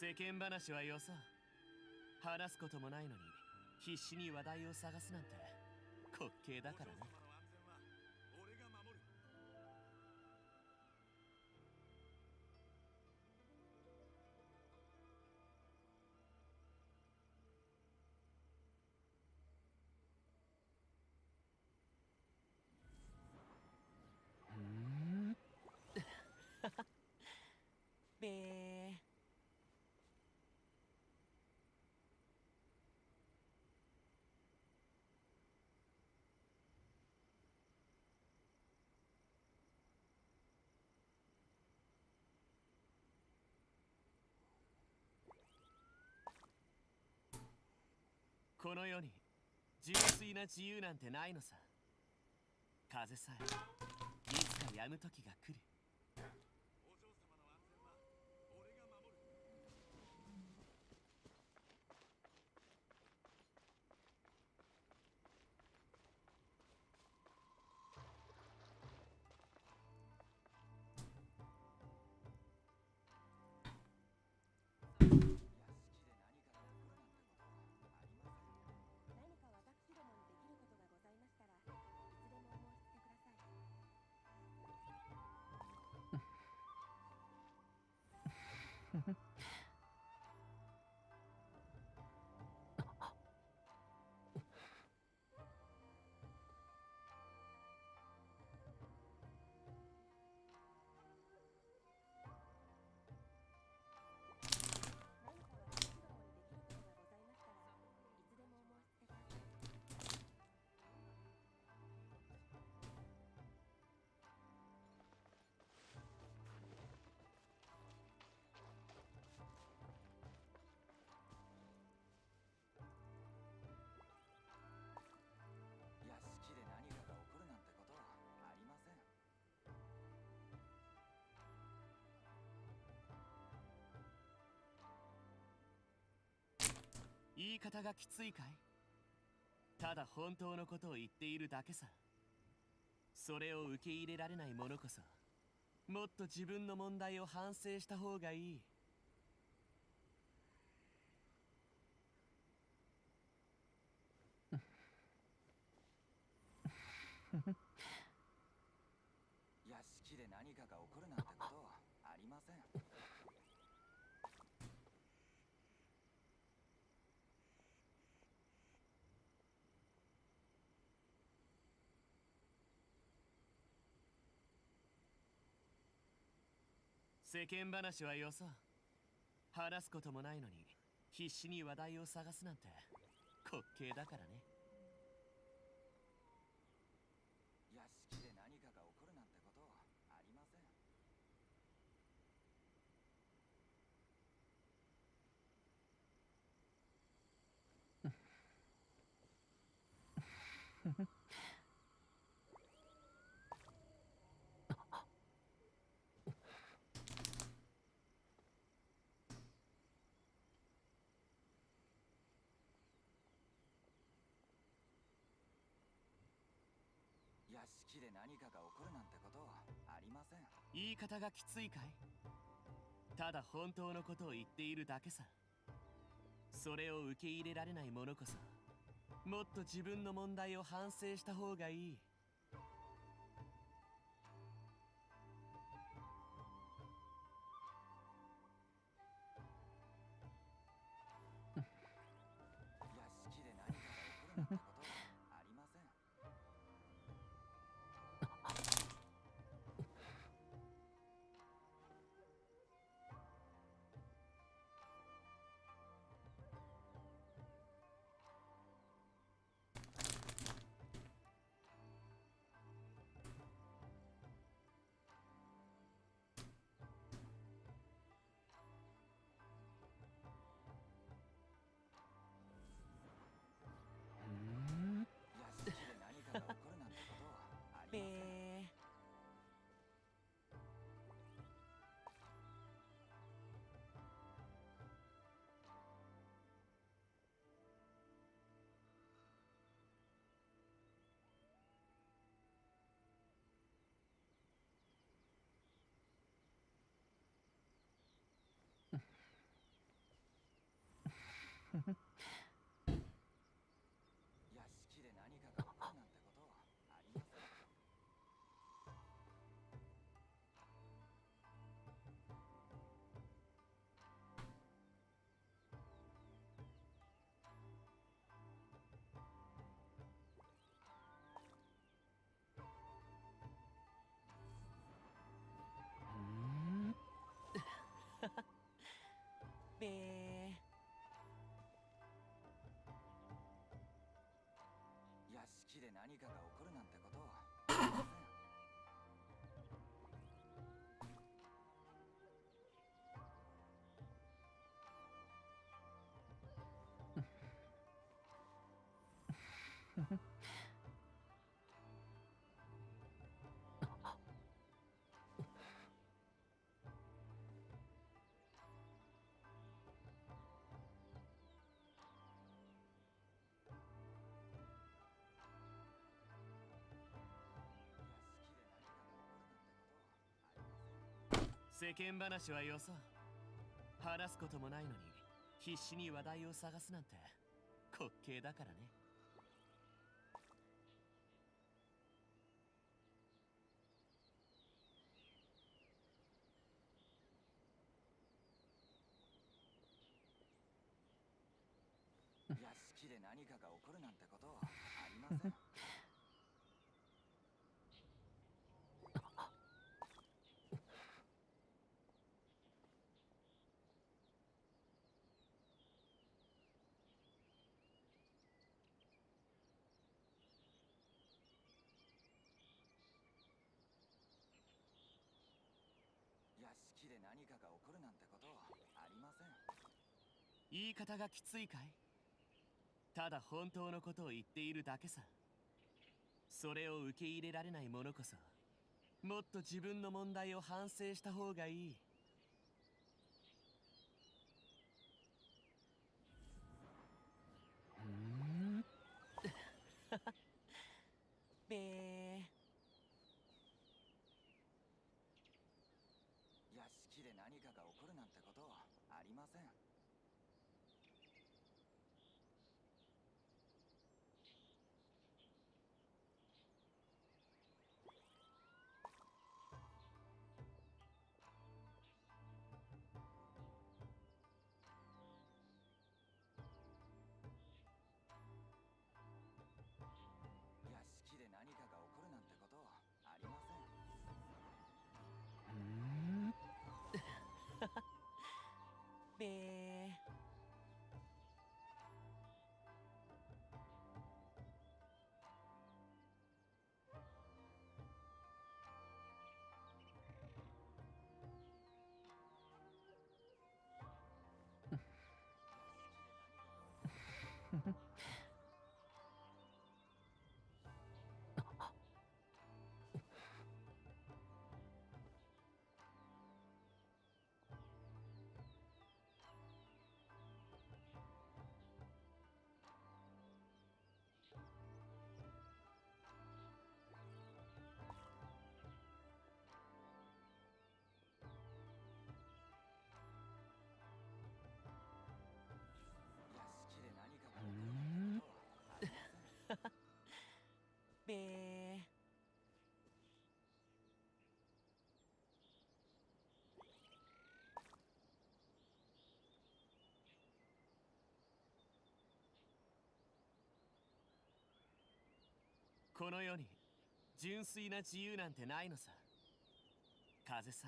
世間話はよそう。話すこともないのに必死に話題を探すなんて滑稽だからね。べー。この世に純粋な自由なんてないのさ。風さえいつか止む時が来る。言い方がきついかい？ただ本当のことを言っているだけさ。それを受け入れられない者こそもっと自分の問題を反省した方がいい。屋敷で何かが起こるなんてことはありません。世間話はよそう。話すこともないのに必死に話題を探すなんて滑稽だからね。屋敷で何かが起こるなんてことはありません。屋敷で何かが起こるなんてことはありません。言い方がきついかい？ただ本当のことを言っているだけさ。それを受け入れられない者こそもっと自分の問題を反省した方がいい。屋敷で何かが起こるなんてことはありません。屋敷で何かが起こるなんてことありません。べー。屋敷で何かが起こるなんてことありません。世間話はよそう。話すこともないのに必死に話題を探すなんて滑稽だからね。屋敷で何かが起こるなんてことありません。屋敷で何かが起こるなんてことありません。言い方がきついかい？ただ本当のことを言っているだけさ。それを受け入れられない者こそもっと自分の問題を反省した方がいい。べー。屋敷で何かが起こるなんてことありません。屋敷で何かが起こるなんてことありません。べー。屋敷で何かが起こるなんてことありません。べー。この世に純粋な自由なんてないのさ。風さ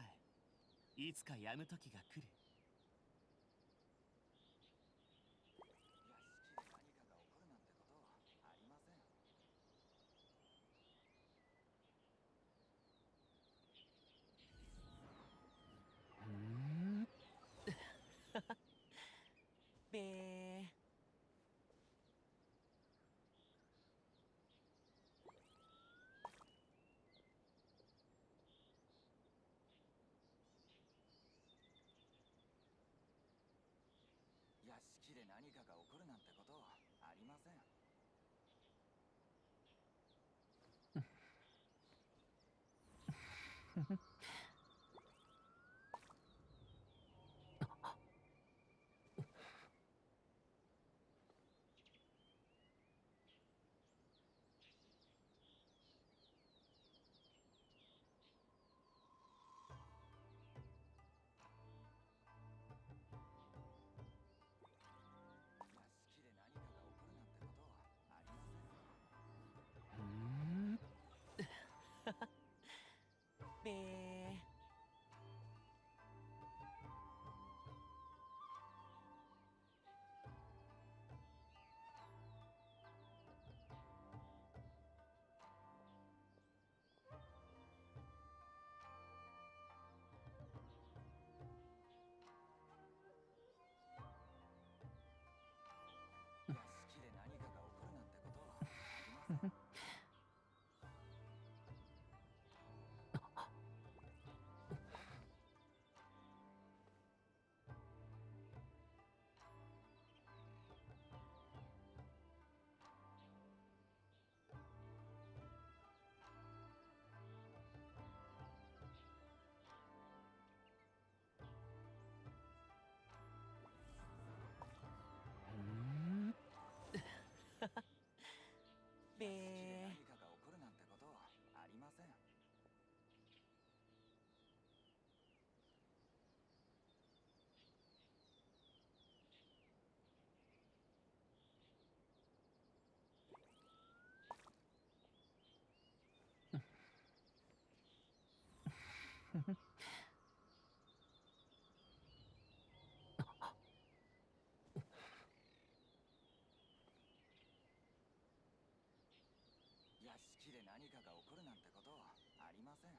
えいつか止む時が来る。屋敷で何かが起こるなんてことありません。べー。屋敷で何かが起こるなんてことありません。屋敷で何かが起こるなんてことありません。屋敷で何かが起こるなんてことありません。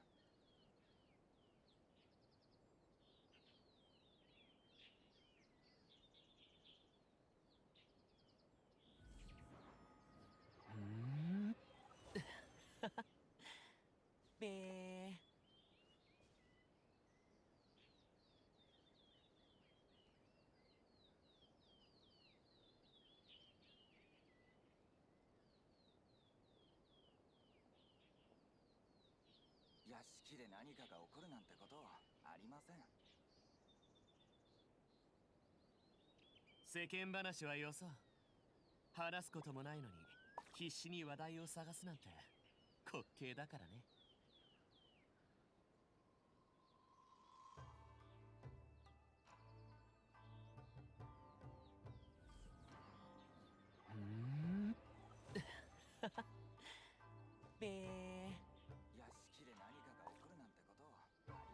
屋敷で何かが起こるなんてことありません。世間話はよそう。話すこともないのに必死に話題を探すなんて滑稽だからね。屋敷で何かが起こるなんてことありません。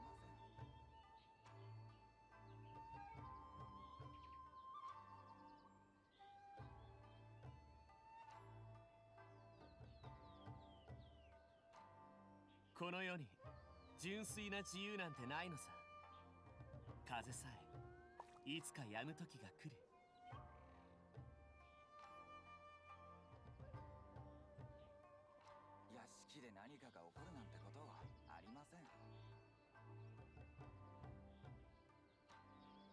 この世に純粋な自由なんてないのさ。風さえいつか止む時が来る。屋敷で何かが起こるなんてことありません。屋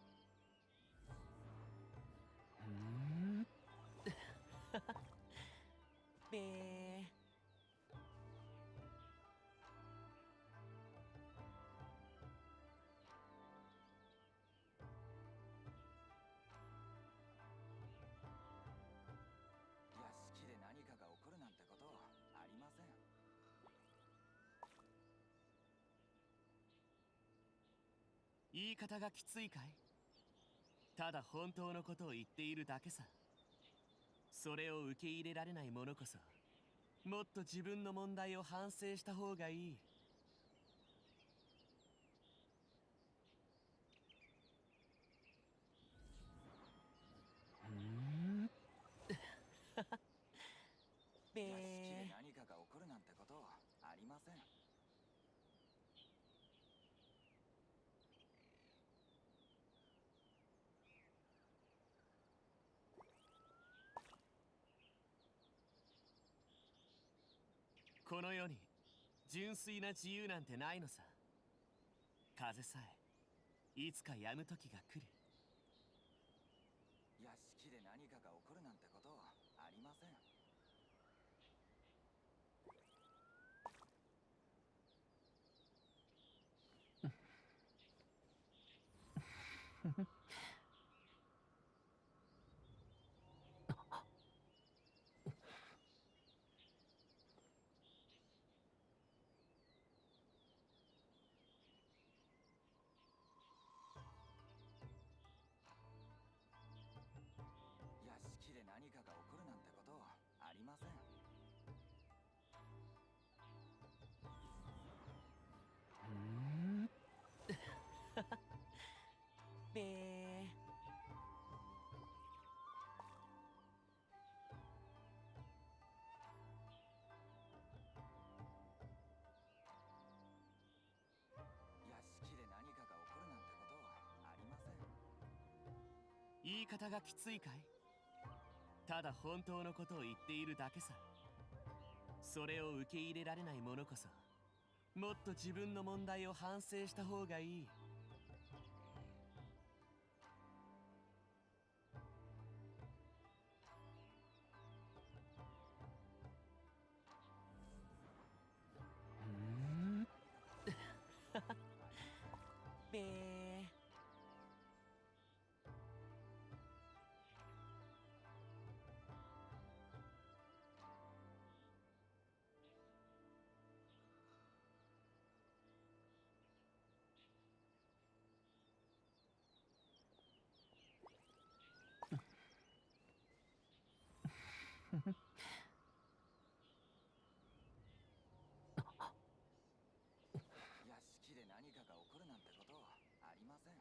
敷で何かが起こるなんてことありません。言い方がきついかい？ただ本当のことを言っているだけさ。それを受け入れられない者こそもっと自分の問題を反省した方がいい。屋敷で何かが起こるなんてことありません。この世に純粋な自由なんてないのさ。風さえいつか止む時が来る。屋敷で何かが起こるなんてことありません。屋敷で何かが起こるなんてことありません。屋敷で何かが起こるなんてことありません。言い方がきついかい？ただ本当のことを言っているだけさ。それを受け入れられない者こそもっと自分の問題を反省した方がいい。べー。屋敷で何かが起こるなんてことありません。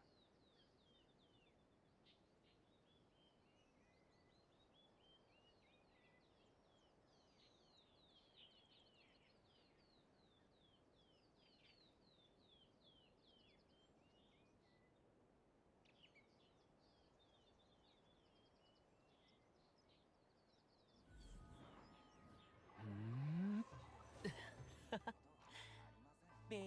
べー。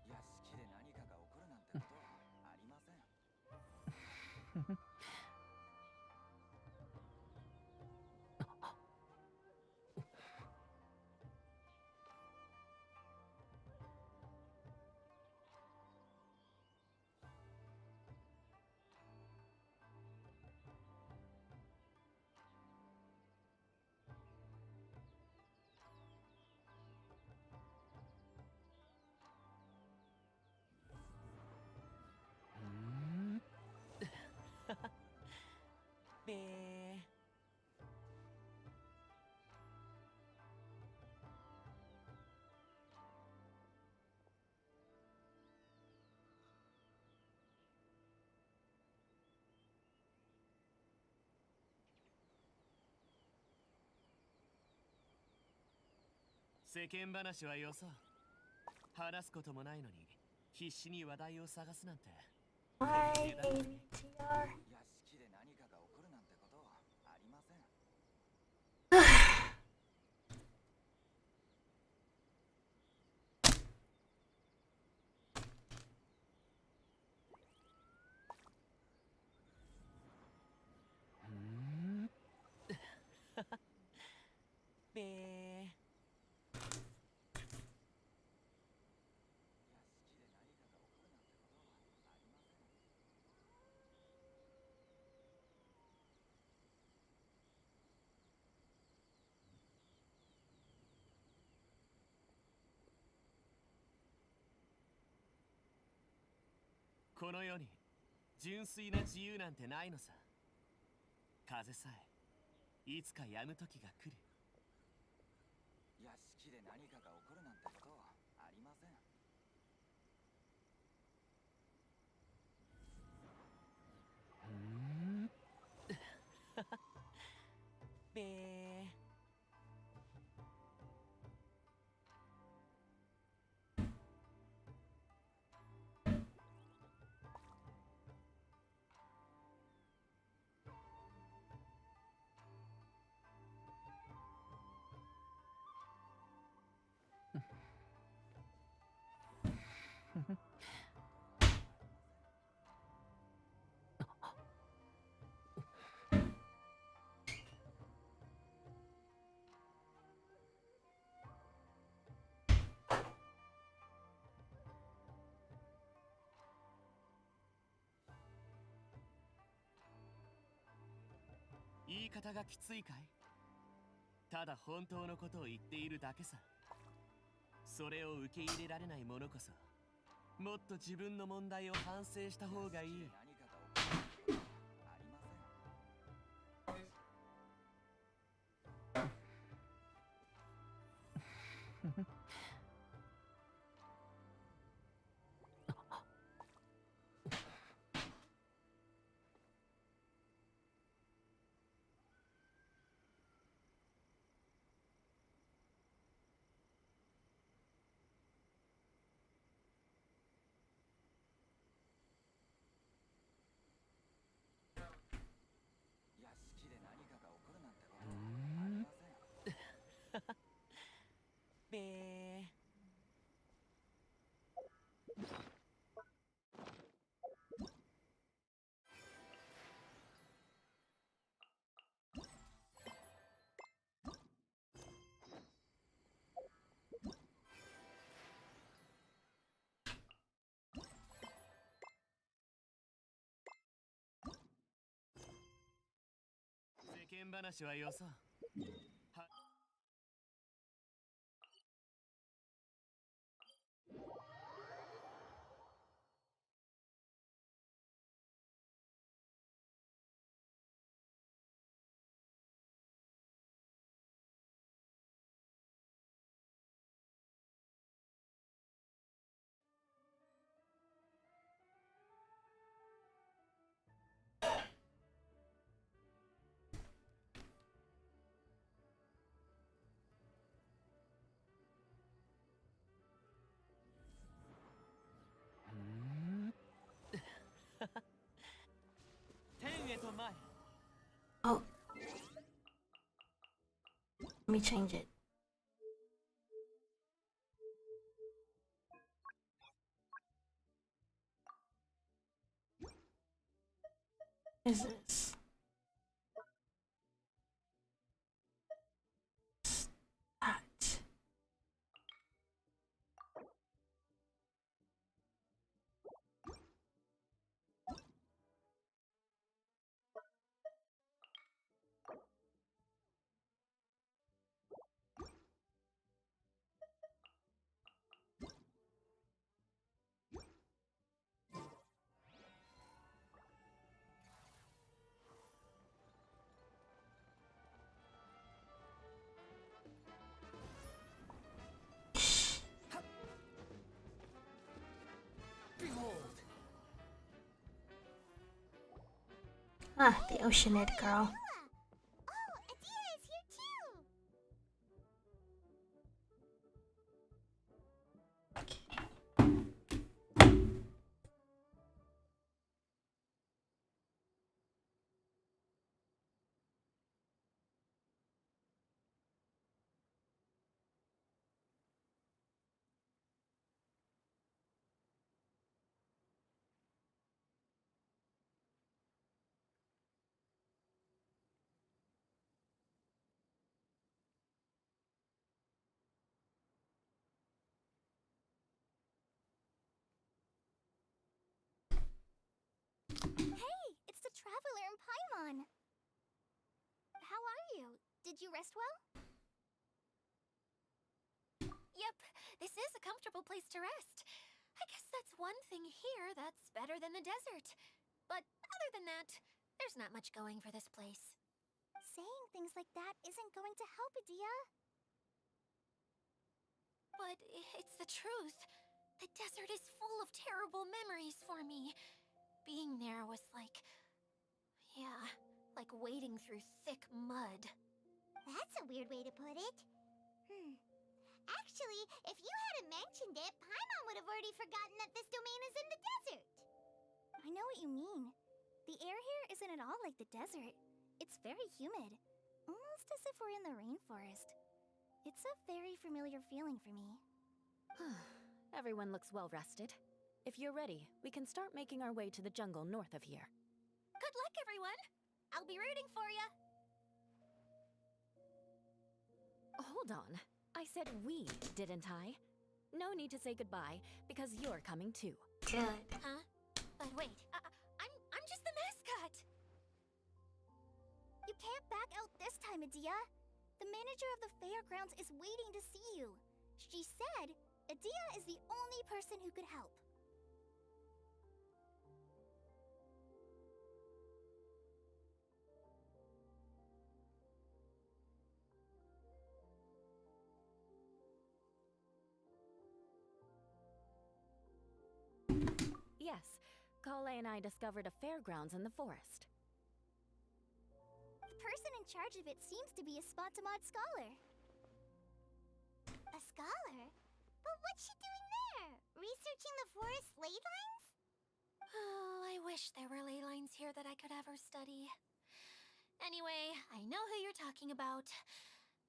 屋敷で何かが起こるなんてことありません。べー。世間話はよそう。話すこともないのに必死に話題を探すなんて。Hi, これだけ ATR. 屋敷で何かが起こるなんてことありません。べー。屋敷で何かが起こるなんてことありません。この世に純粋な自由なんてないのさ。風さえいつか止む時が来る。屋敷で何かが起こるなんてことありません。べー。言い方がきついかい？ただ本当のことを言っているだけさ。それを受け入れられない者こそもっと自分の問題を反省した方がいい。何かが起こるなんてことありません。べ。世間話はよそう。は 天へと前。 Oh. Let me change it. What is this? That. Ah, the Oceanid girl. Oh, Adia is here too! Hey, it's the Traveler in Paimon! How are you? Did you rest well? Yep, this is a comfortable place to rest. I guess that's one thing here that's better than the desert. But other than that, there's not much going for this place. Saying things like that isn't going to help, Adia. But it's the truth. The desert is full of terrible memories for me. Being there was like... yeah, like wading through thick mud. That's a weird way to put it. Actually, if you hadn't mentioned it, Paimon would have already forgotten that this domain is in the desert. I know what you mean. The air here isn't at all like the desert. It's very humid. Almost as if we're in the rainforest. It's a very familiar feeling for me. Everyone looks well rested. If you're ready, we can start making our way to the jungle north of here. Good luck, everyone! I'll be rooting for ya! Hold on. I said we, didn't I? No need to say goodbye, because you're coming too. Good. Huh? But wait, I'm just the mascot! You can't back out this time, Adia! The manager of the fairgrounds is waiting to see you. She said Adia is the only person who could help. Yes, Kale and I discovered a fairgrounds in the forest. The person in charge of it seems to be a Spontamod scholar. A scholar? But what's she doing there? Researching the forest ley lines? Oh, I wish there were ley lines here that I could ever study. Anyway, I know who you're talking about.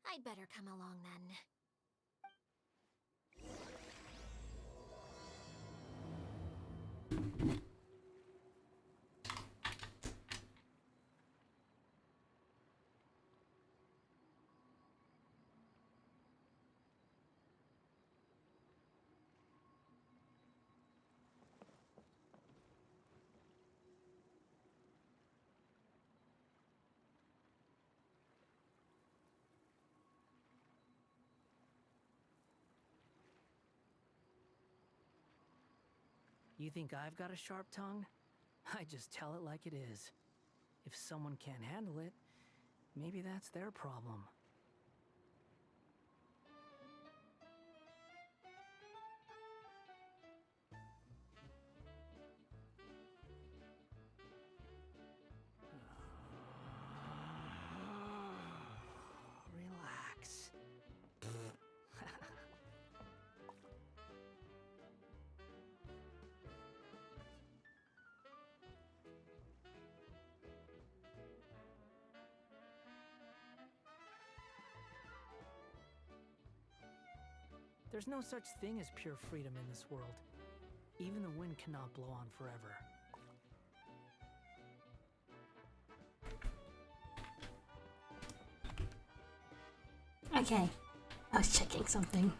I'd better come along then. You think I've got a sharp tongue? I just tell it like it is. If someone can't handle it, maybe that's their problem. Relax. There's no such thing as pure freedom in this world. Even the wind cannot blow on forever. Okay, I was checking something.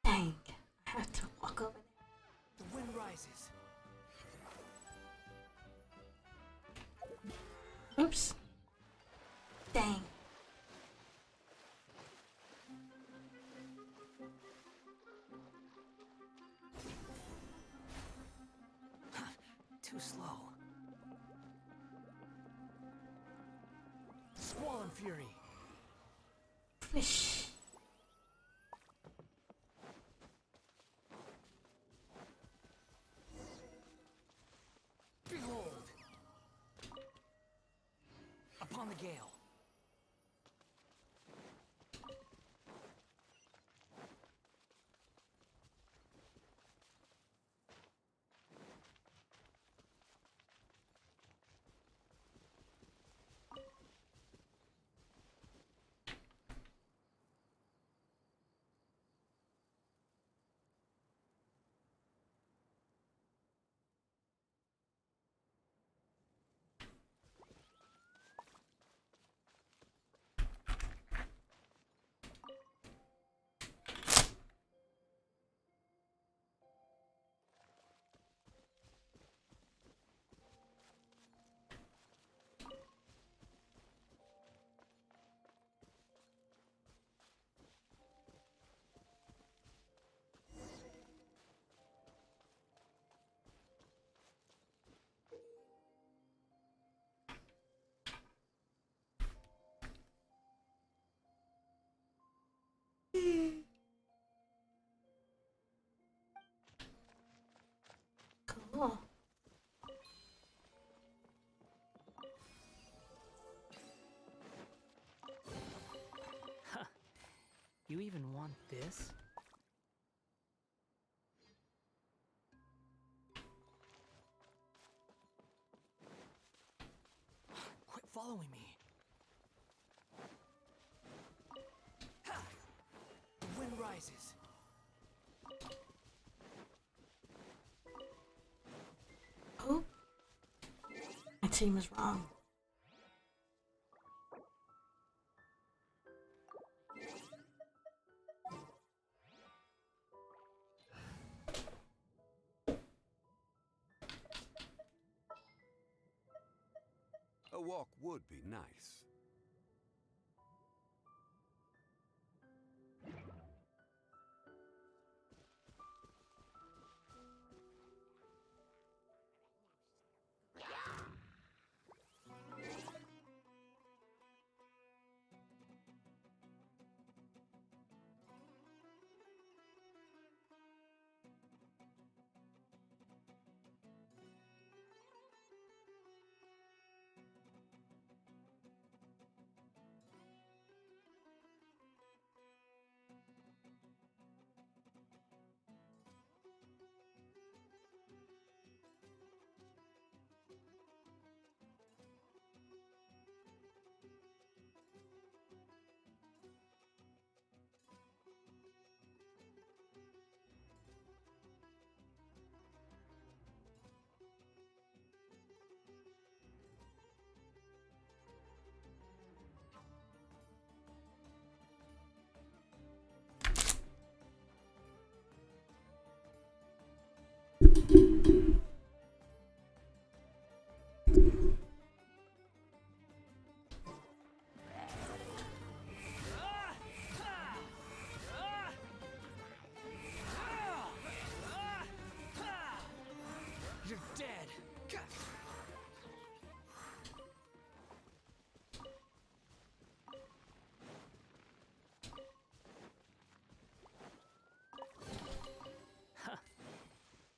Dang, I have to walk over there. The wind rises. Oops. Dang. Too slow. Squall and fury. Fish. Behold! Upon the gale. Cool. You even want this? Quit following me. Ha! The wind rises. Oh. My team is wrong. A walk would be nice.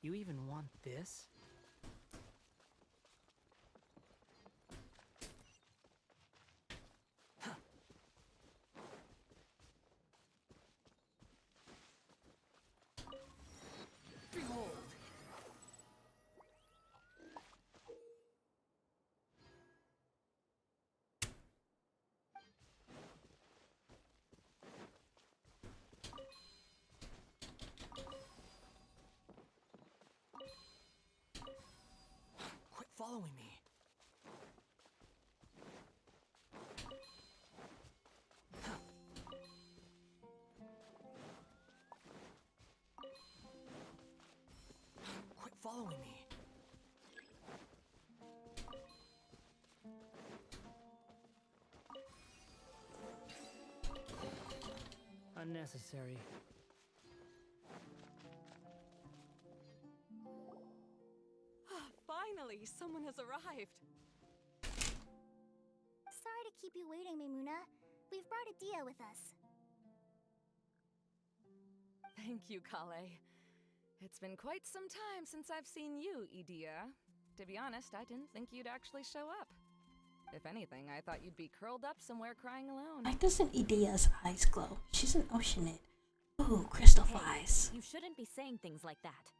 You even want this? Behold! Quit following me. Quit following me. Unnecessary. Finally, someone has arrived. Sorry to keep you waiting, Maymuna. We've brought Adia with us. Thank you, Kale. It's been quite some time since I've seen you, Idia. To be honest, I didn't think you'd actually show up. If anything, I thought you'd be curled up somewhere crying alone. Why doesn't Idia's eyes glow? She's an Oceanid. Ooh, crystal eyes. You shouldn't be saying things like that.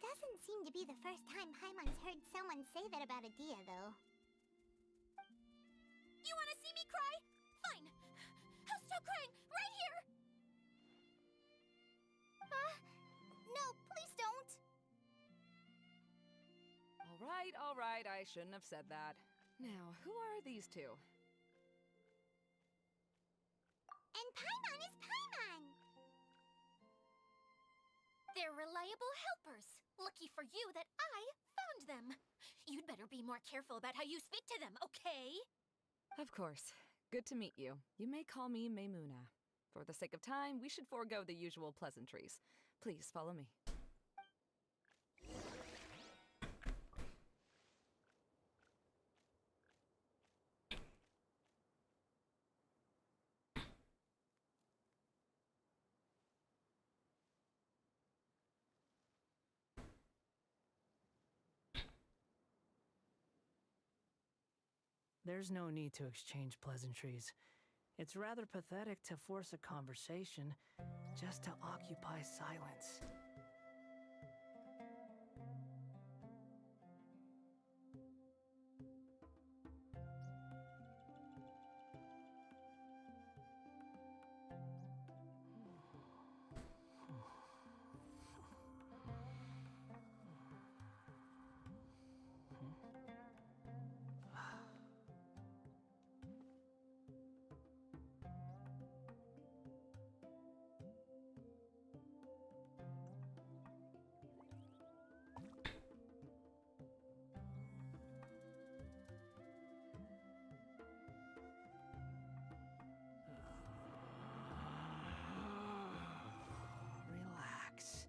Doesn't seem to be the first time Paimon's heard someone say that about Adia, though. You want to see me cry? Fine. I'll stop crying right here. No, please don't. All right, I shouldn't have said that. Now, who are these two? And Paimon is Paimon. They're reliable helpers. Lucky for you that I found them. You'd better be more careful about how you speak to them, okay? Of course. Good to meet you. You may call me Maymuna. For the sake of time, we should forego the usual pleasantries. Please follow me. There's no need to exchange pleasantries. It's rather pathetic to force a conversation just to occupy silence. Relax.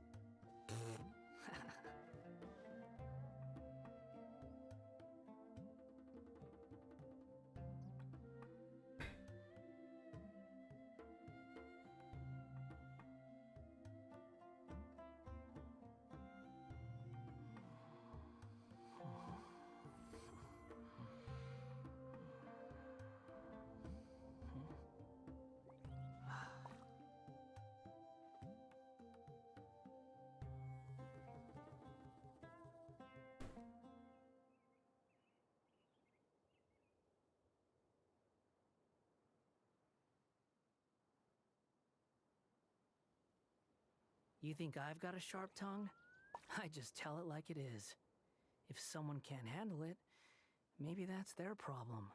You think I've got a sharp tongue? I just tell it like it is. If someone can't handle it, maybe that's their problem.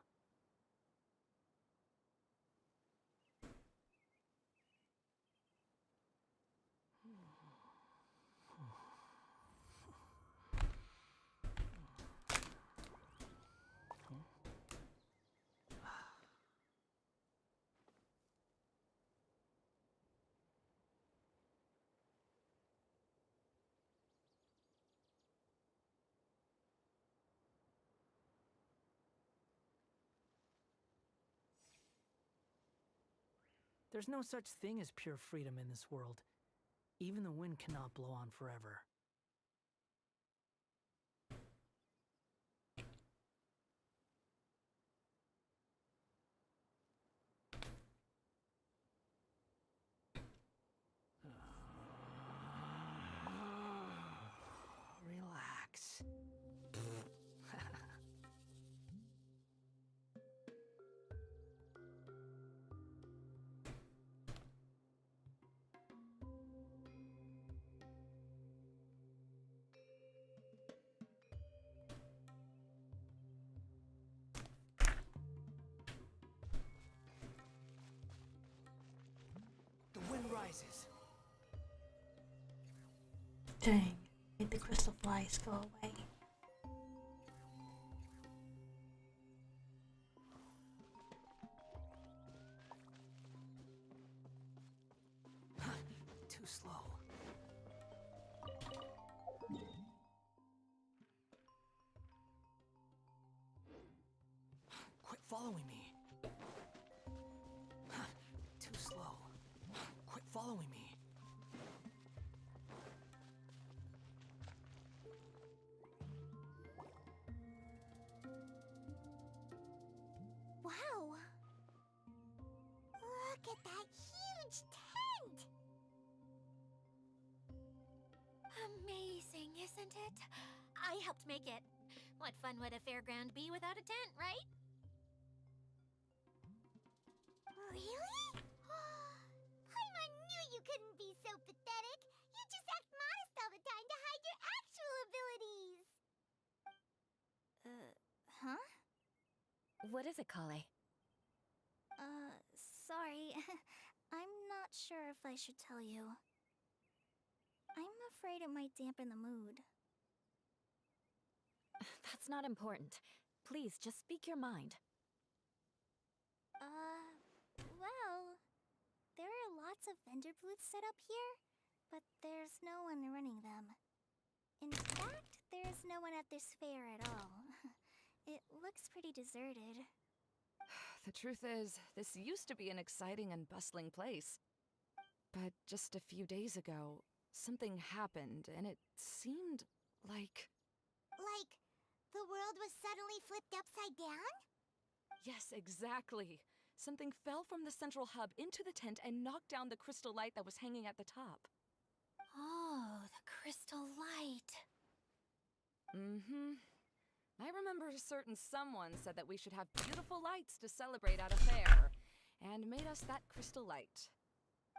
There's no such thing as pure freedom in this world. Even the wind cannot blow on forever. Relax. The wind rises. Dang, made the crystal flies go away. Too slow. Quit following me. Too slow. Quit following me. Wow! Look at that huge tent! Amazing, isn't it? I helped make it. What fun would a fairground be without a tent, right? Really? Paimon knew you couldn't be so pathetic. You just act modest all the time to hide your actual abilities. Huh? What is it, Kale? Sorry. I'm not sure if I should tell you. I'm afraid it might dampen the mood. That's not important. Please, just speak your mind. Well, there are lots of vendor booths set up here, but there's no one running them. In fact, there's no one at this fair at all. It looks pretty deserted. The truth is, this used to be an exciting and bustling place. But just a few days ago, something happened, and it seemed like... Like, the world was suddenly flipped upside down? Yes, exactly. Something fell from the central hub into the tent and knocked down the crystal light that was hanging at the top. Oh, the crystal light. Mm-hmm. I remember a certain someone said that we should have beautiful lights to celebrate at a fair, and made us that crystal light.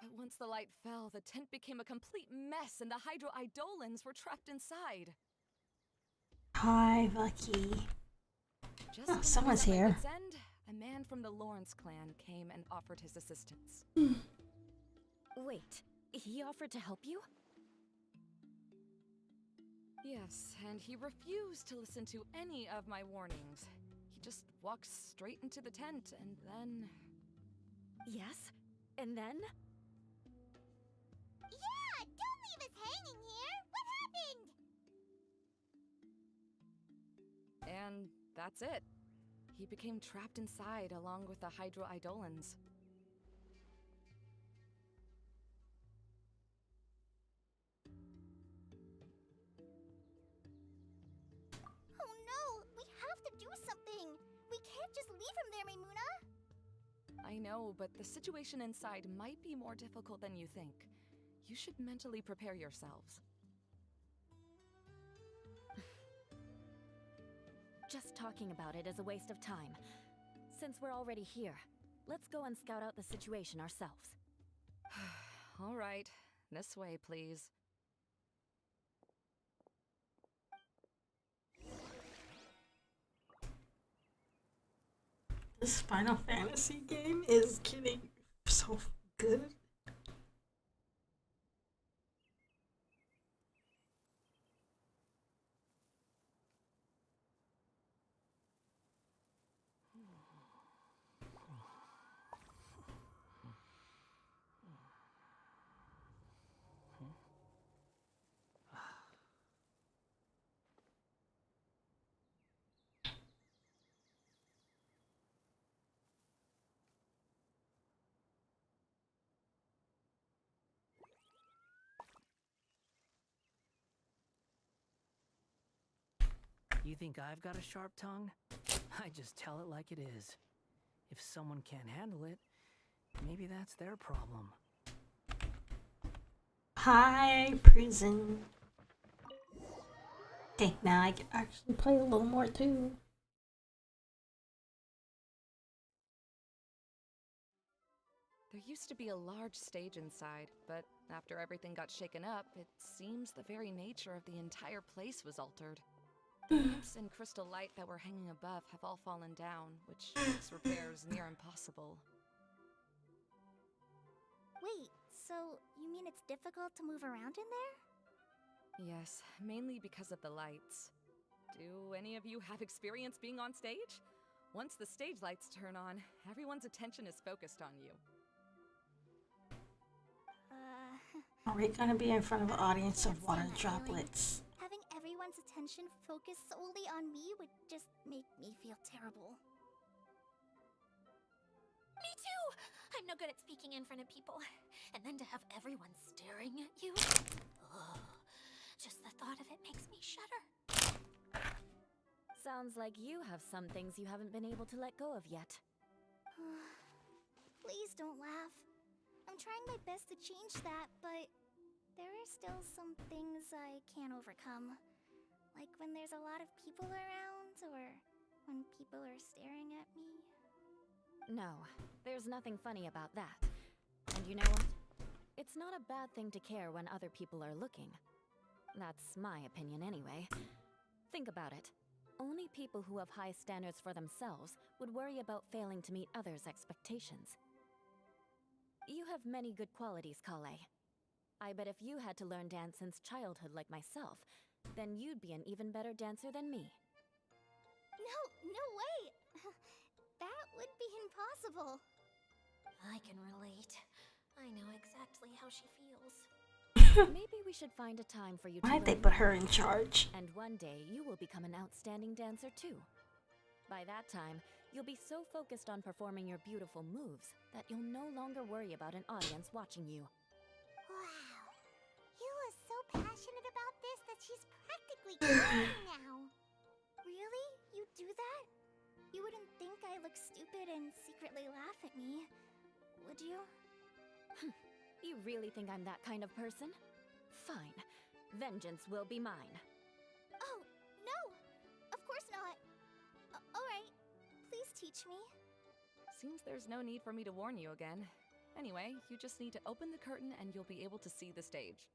But once the light fell, the tent became a complete mess and the Hydro Eidolons were trapped inside. Hi, Lucky. Just Oh, when I was someone's at my here. wit's end, a man from the Lawrence clan came and offered his assistance. Wait, he offered to help you? Yes, and he refused to listen to any of my warnings. He just walked straight into the tent, and then... Yes? And then? Yeah, don't leave us hanging here! What happened? And that's it. He became trapped inside along with the Hydro Eidolons. Oh no, we have to do something! We can't just leave him there, Maimuna! I know, but the situation inside might be more difficult than you think. You should mentally prepare yourselves. Just talking about it is a waste of time. Since we're already here, let's go and scout out the situation ourselves. All right, this way, please. This Final Fantasy game is getting so good. You think I've got a sharp tongue? I just tell it like it is. If someone can't handle it, maybe that's their problem. Hi, prison. Okay, now I can actually play a little more too. There used to be a large stage inside, but after everything got shaken up, it seems the very nature of the entire place was altered. The lamps and crystal light that were hanging above have all fallen down, which makes repairs near impossible. Wait, so you mean it's difficult to move around in there? Yes, mainly because of the lights. Do any of you have experience being on stage? Once the stage lights turn on, everyone's attention is focused on you. Are we gonna be in front of an audience of Can't water stand that feeling. droplets? Having everyone's attention focused solely on me would just make me feel terrible. Me too! I'm no good at speaking in front of people. And then to have everyone staring at you. Ugh. Just the thought of it makes me shudder. Sounds like you have some things you haven't been able to let go of yet. Please don't laugh. I'm trying my best to change that, but there are still some things I can't overcome. Like when there's a lot of people around, or when people are staring at me. No, there's nothing funny about that. And you know what? It's not a bad thing to care when other people are looking. That's my opinion anyway. Think about it. Only people who have high standards for themselves would worry about failing to meet others' expectations. You have many good qualities, Kale. I bet if you had to learn dance since childhood like myself, then you'd be an even better dancer than me. No way! That would be impossible. I can relate. I know exactly how she feels. Maybe we should find a time for you to Why'd they learn put her in dance. charge? And one day, you will become an outstanding dancer too. By that time, you'll be so focused on performing your beautiful moves that you'll no longer worry about an audience watching you. Wow. You are so passionate about this that she's practically crying now. Really? You do that? You wouldn't think I look stupid and secretly laugh at me, would you? You really think I'm that kind of person? Fine. Vengeance will be mine. Oh, no! Of course not. Alright, please teach me. Seems there's no need for me to warn you again. Anyway, you just need to open the curtain and you'll be able to see the stage.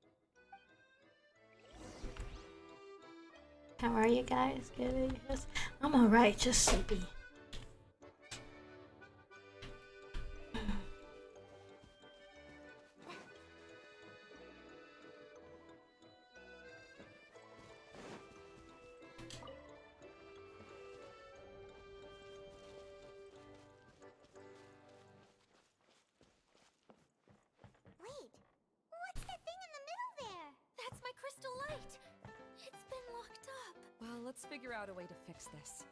How are you guys? Good? Yes. I'm alright, just sleepy. Wait, what's that thing in the middle there? That's my crystal light! It's been locked up. Well, let's figure out a way to fix this.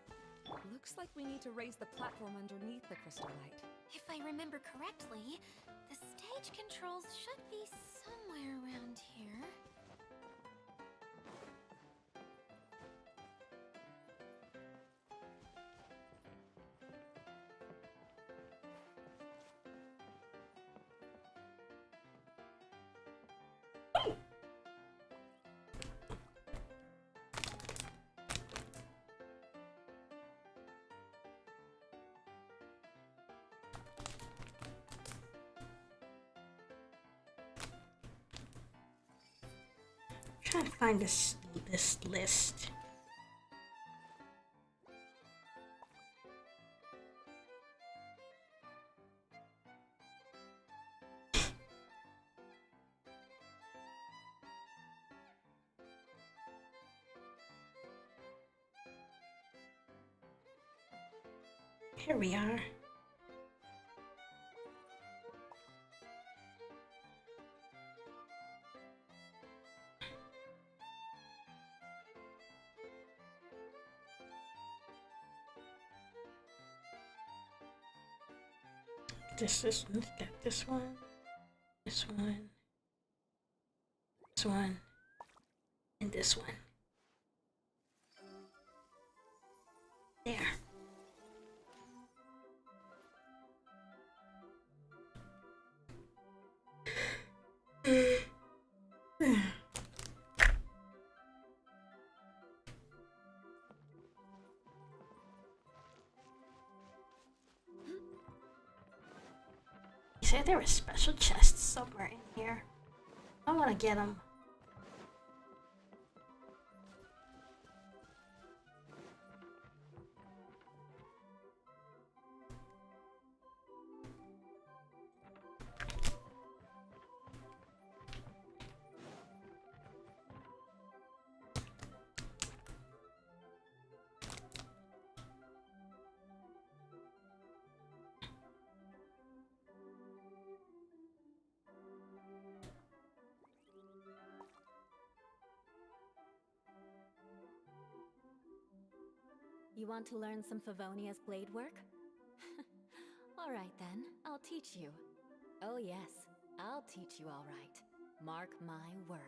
Looks like we need to raise the platform underneath the crystal light. If I remember correctly, the stage controls should be somewhere around here. Trying to find this list. Here we are. This one, got this one, this one, this one, and this one. There. You said there were special chests somewhere in here. I want to get them. You want to learn some Favonia's blade work? Alright then, I'll teach you. Oh yes, I'll teach you alright. Mark my words.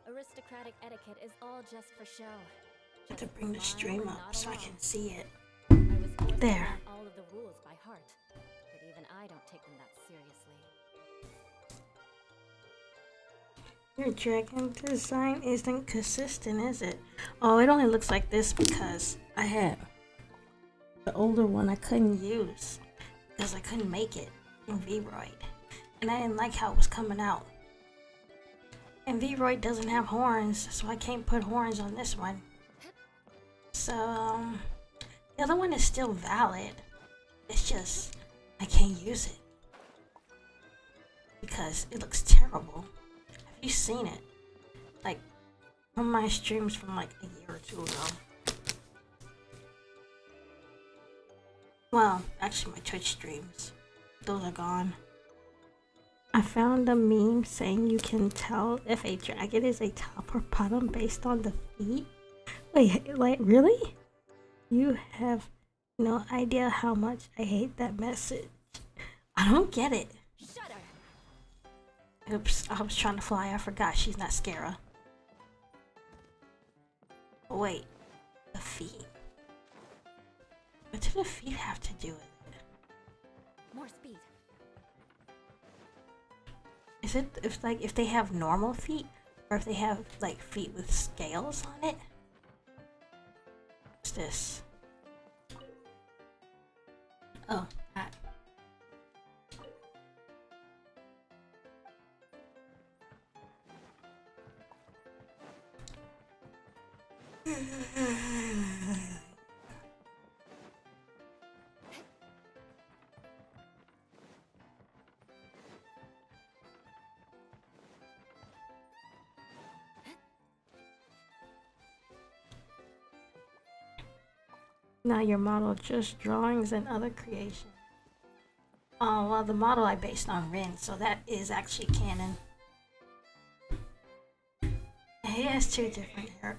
Aristocratic etiquette is all just for show. I have to bring the stream up so I can see it. I was forced to There. learn all of the rules by heart, but even I don't take them that seriously. Your dragon design isn't consistent, is it? Oh, it only looks like this because I had the older one I couldn't use because I couldn't make it in Vroid. And I didn't like how it was coming out. And Vroid doesn't have horns, so I can't put horns on this one. So, the other one is still valid. It's just, I can't use it. Because it looks terrible. Have you seen it? Like, on my streams from like a year or two ago. Well, actually my Twitch streams. Those are gone. I found a meme saying you can tell if a dragon is a top or bottom based on the feet. Wait, like, really? You have no idea how much I hate that message. I don't get it. Shudder! Oops, I was trying to fly. I forgot she's not Scara. Oh, wait, the feet. What do the feet have to do with it? More speed. Is it if they have normal feet or if they have like feet with scales on it? What's this? Oh, that. Now your model just drawings and other creation. Oh, well, the model I based on Rin, so that is actually canon. He has two different hair.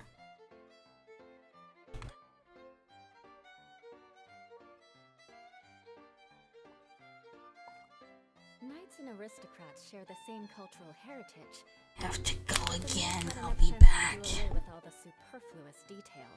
Knights and aristocrats share the same cultural heritage. Have to go again. But I'll enough be sense to back. do away with all the superfluous detail.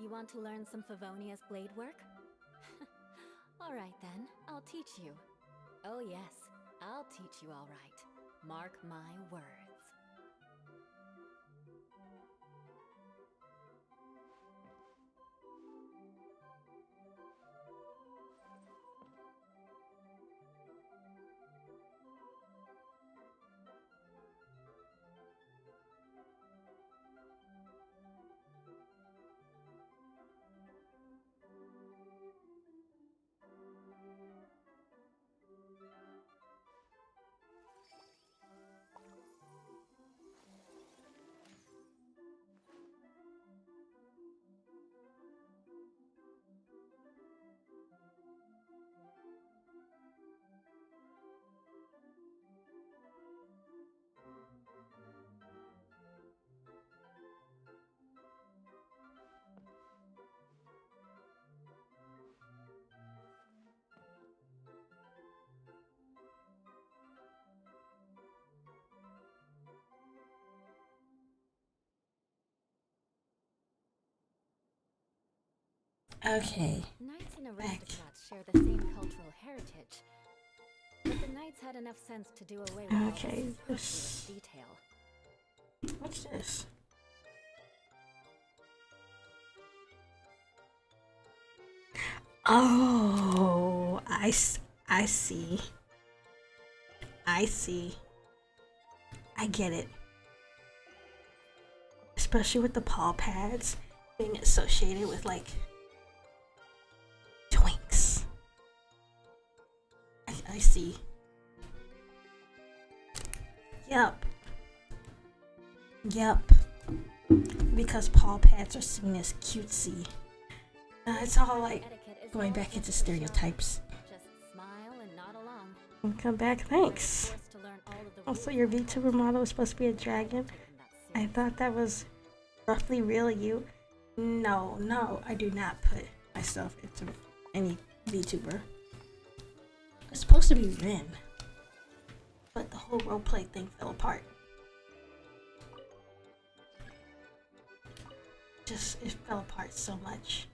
You want to learn some Favonia's blade work? Alright then, I'll teach you. Oh yes, I'll teach you alright. Mark my words. Okay. Knights and Back. aristocrats share the same cultural heritage, but the knights had enough sense to do away with Okay, all this this- superfluous detail. What's this? Oh, I see. I see. I get it. Especially with the paw pads being associated with like twinks. I see. Yup. Yup. Because paw pads are seen as cutesy. It's all like Etiquette is going more back than into just a show. stereotypes. Just smile and nod along. Come back, thanks. Forced to learn all of the Also, rules your and VTuber model was supposed to be a dragon. take them that I serious. thought that was roughly real you. No, I do not put myself into any VTuber. It's supposed to be Rin, but the whole roleplay thing fell apart. It fell apart so much.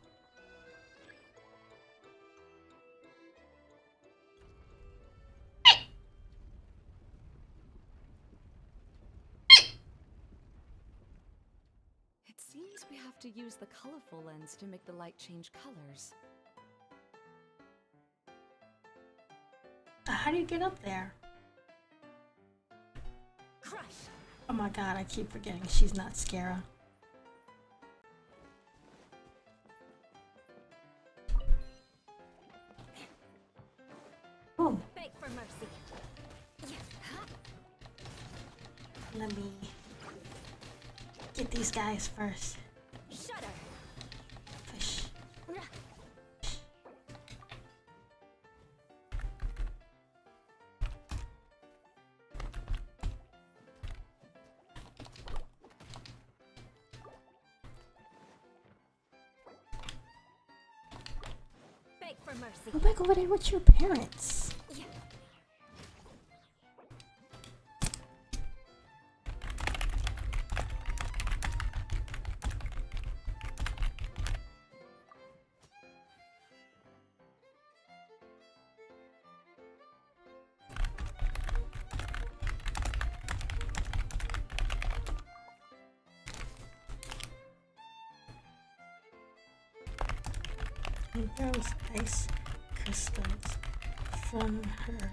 It seems we have to use the colorful lens to make the light change colors. How do you get up there? Crush! Oh my god, I keep forgetting she's not Scara. Oh, Beg for mercy. let me get these guys first. Shudder! Fish. Beg for mercy. Go back over there with your parents. And those ice crystals from her.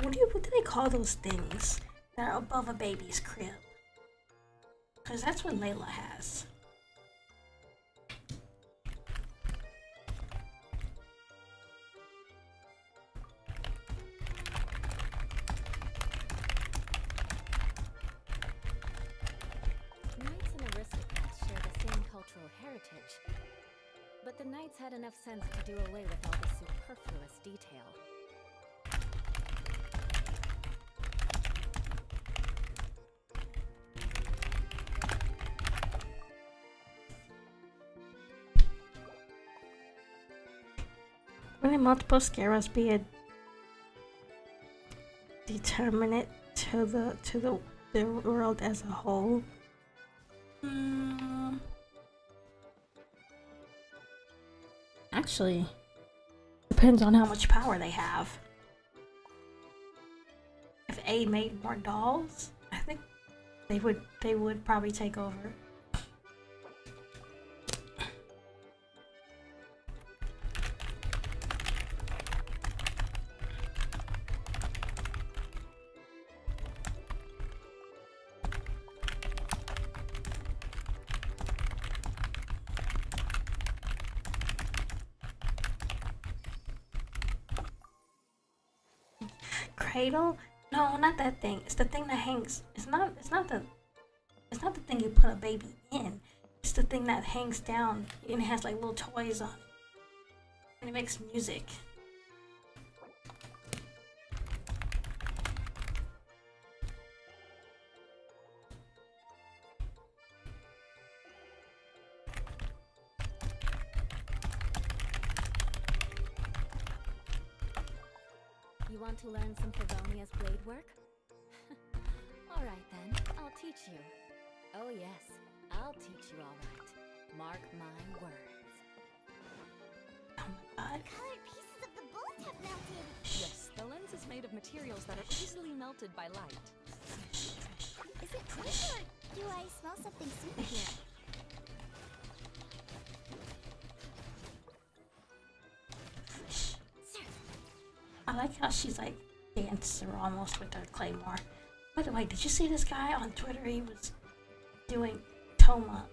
What do they call those things that are above a baby's crib? Because that's what Layla has. Knights and aristocrats share the same cultural heritage, but the knights had enough sense to do away with all the superfluous detail. Wouldn't multiple Scaras be a determinant to the the world as a whole. Hmm. Actually, depends on how much power they have. If A made more dolls, I think they would probably take over. Cradle? No, not that thing. It's the thing that hangs. It's not the thing you put a baby in. It's the thing that hangs down and it has like little toys on it. And it makes music. You want to learn some Favonia's blade work? Alright then, I'll teach you. Oh yes, I'll teach you alright. Mark my words. Oh my god. Colored pieces of the bullet have melted. Yes, the lens is made of materials that are easily melted by light. Is it true or do I smell something sweet here? I like how she's like dancer almost with her claymore. By the way, did you see this guy on Twitter? He was doing Toma.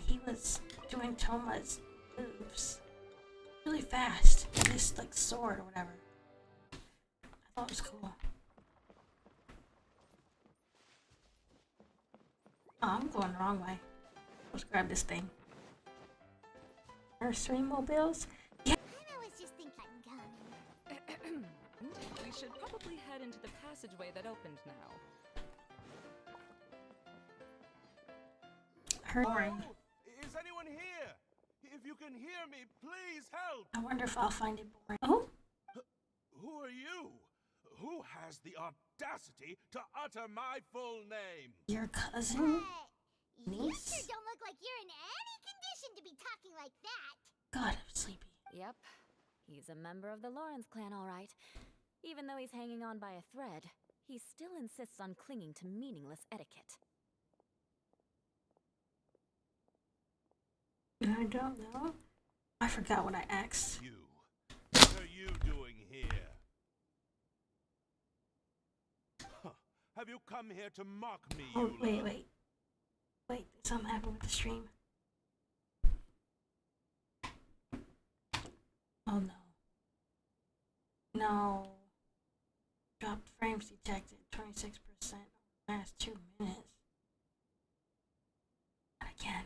He was doing Toma's moves really fast. This like sword or whatever. I thought it was cool. Oh, I'm going the wrong way. Let's grab this thing. Nursery mobiles? Yeah. I was just thinking gun. We should probably head into the passageway that opened now. Boring. Is anyone here? If you can hear me, please help! I wonder if I'll find it boring. Oh? Who are you? Who has the audacity to utter my full name? Your cousin? You Niece? sure don't look like you're in any condition to be talking like that. God, I'm sleepy. Yep, he's a member of the Lawrence clan, alright. Even though he's hanging on by a thread, he still insists on clinging to meaningless etiquette. I don't know. I forgot what I asked. You. What are you doing here? Huh. Have you come here to mock me, Oh, Eula? wait. Wait, something happened with the stream. Oh no. No. Dropped frames detected 26% last 2 minutes. Not again.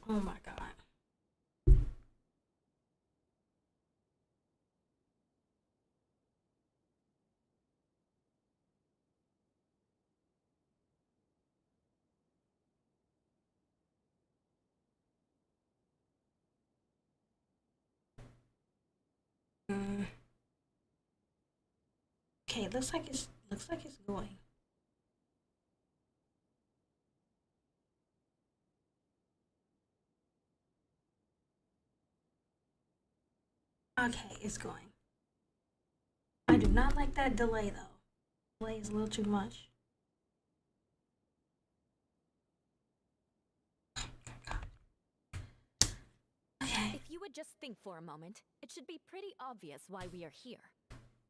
Oh my god. Okay, looks like it's going. Okay, it's going. I do not like that delay though. Delay is a little too much. Okay. If you would just think for a moment, it should be pretty obvious why we are here.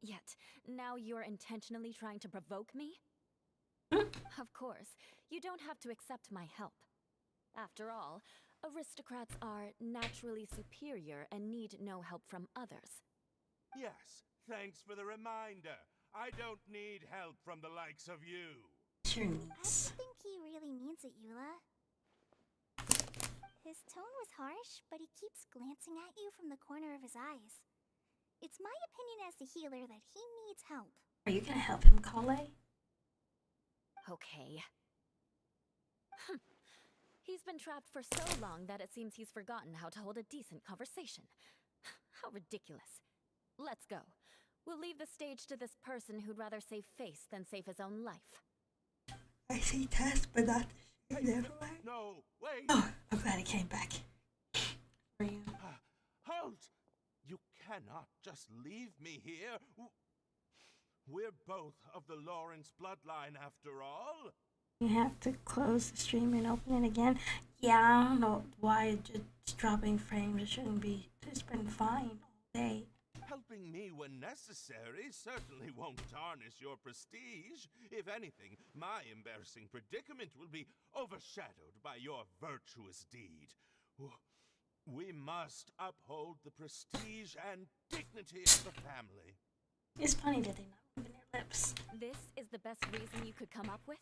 Yet, now you're intentionally trying to provoke me? Of course, you don't have to accept my help. After all, aristocrats are naturally superior and need no help from others. Yes, thanks for the reminder. I don't need help from the likes of you. Sure I needs. don't think he really means it, Eula. His tone was harsh, but he keeps glancing at you from the corner of his eyes. It's my opinion as the healer that he needs help. Are you gonna help him, Kale? Okay. He's been trapped for so long that it seems he's forgotten how to hold a decent conversation. How ridiculous. Let's go. We'll leave the stage to this person who'd rather save face than save his own life. I see Tess, but not the shade. Never mind. No, wait! Oh, I'm glad he came back. For you. Halt! You cannot just leave me here. We're both of the Lawrence bloodline after all. You have to close the stream and open it again. Yeah, I don't know why it's dropping frames. It shouldn't be. It's been fine all day. Helping me when necessary certainly won't tarnish your prestige. If anything, my embarrassing predicament will be overshadowed by your virtuous deed. We must uphold the prestige and dignity of the family. It's funny that they not moving their lips. This is the best reason you could come up with?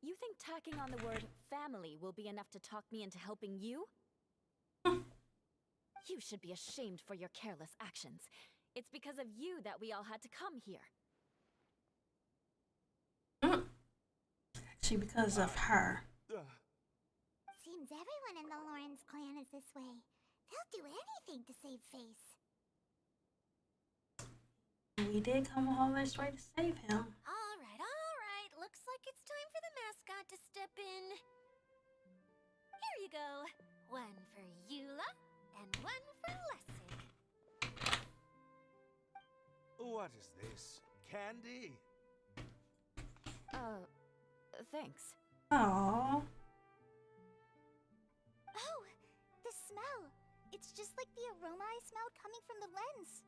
You think tacking on the word family will be enough to talk me into helping you? You should be ashamed for your careless actions. It's because of you that we all had to come here. Actually, because of her. Seems everyone in the Lawrence clan is this way. They'll do anything to save face. We did come all this way to save him. All right. Looks like it's time for the mascot to step in. Here you go. One for Eula and one for Lessig. What is this? Candy? Thanks. Aww. Oh, the smell. It's just like the aroma I smelled coming from the lens.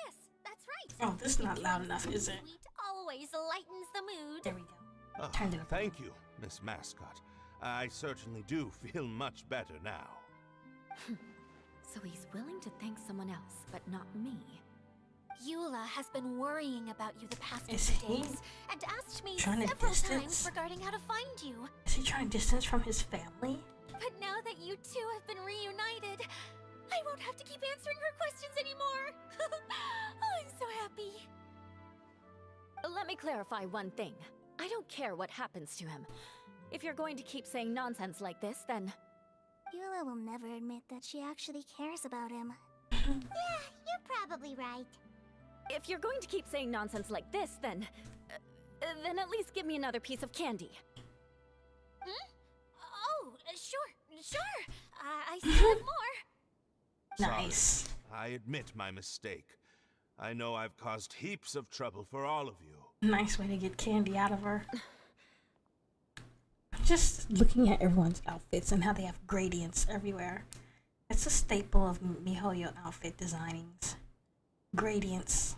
Yes, that's right. Oh, this is not loud enough, is it? Sweet always lightens the mood. There we go. Oh, Turned it up. thank you, Miss Mascot. I certainly do feel much better now. So he's willing to thank someone else, but not me. Eula has been worrying about you the past Is few he days and asked me trying to several distance? times regarding how to find you. Is he trying to distance from his family? But now that you two have been reunited, I won't have to keep answering her questions anymore. Oh, I'm so happy. Let me clarify one thing. I don't care what happens to him. If you're going to keep saying nonsense like this, then... Eula will never admit that she actually cares about him. Yeah, you're probably right. If you're going to keep saying nonsense like this, then at least give me another piece of candy. Oh, sure. I still have more. Nice. Sorry, I admit my mistake. I know I've caused heaps of trouble for all of you. Nice way to get candy out of her. I'm just looking at everyone's outfits and how they have gradients everywhere. It's a staple of MiHoYo outfit designings. Gradients.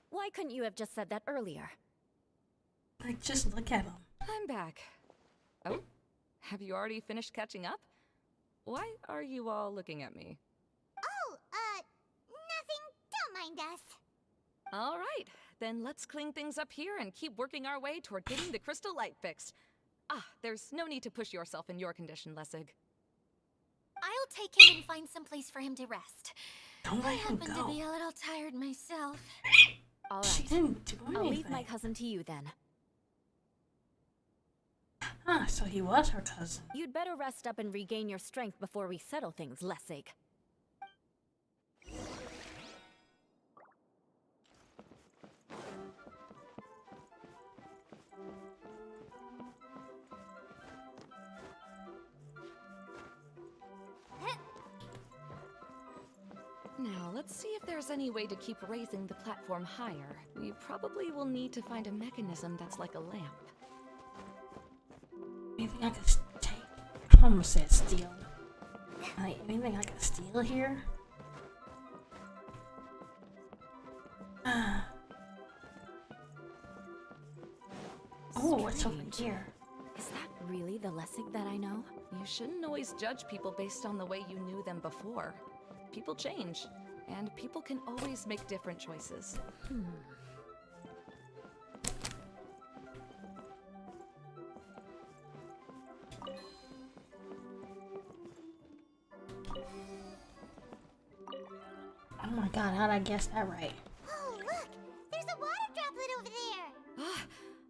Why couldn't you have just said that earlier? Like, just look at them. I'm back. Oh, have you already finished catching up? Why are you all looking at me? Oh, nothing. Don't mind us. All right, then let's clean things up here and keep working our way toward getting the crystal light fixed. Ah, there's no need to push yourself in your condition, Lessig. I'll take him and find some place for him to rest. Don't I let him happen go. to be a little tired myself. All She right, didn't do anything. I'll leave my cousin to you then. Huh, so he was her cousin. You'd better rest up and regain your strength before we settle things, Lessig. Now, let's see if there's any way to keep raising the platform higher. We probably will need to find a mechanism that's like a lamp. Anything I can take? I almost said steal. Like, anything I can steal here? Oh, what's over Strange. here? Is that really the Lessig that I know? You shouldn't always judge people based on the way you knew them before. People change, and people can always make different choices. Oh my god, how'd I guess that right? Oh, look! There's a water droplet over there! Ah,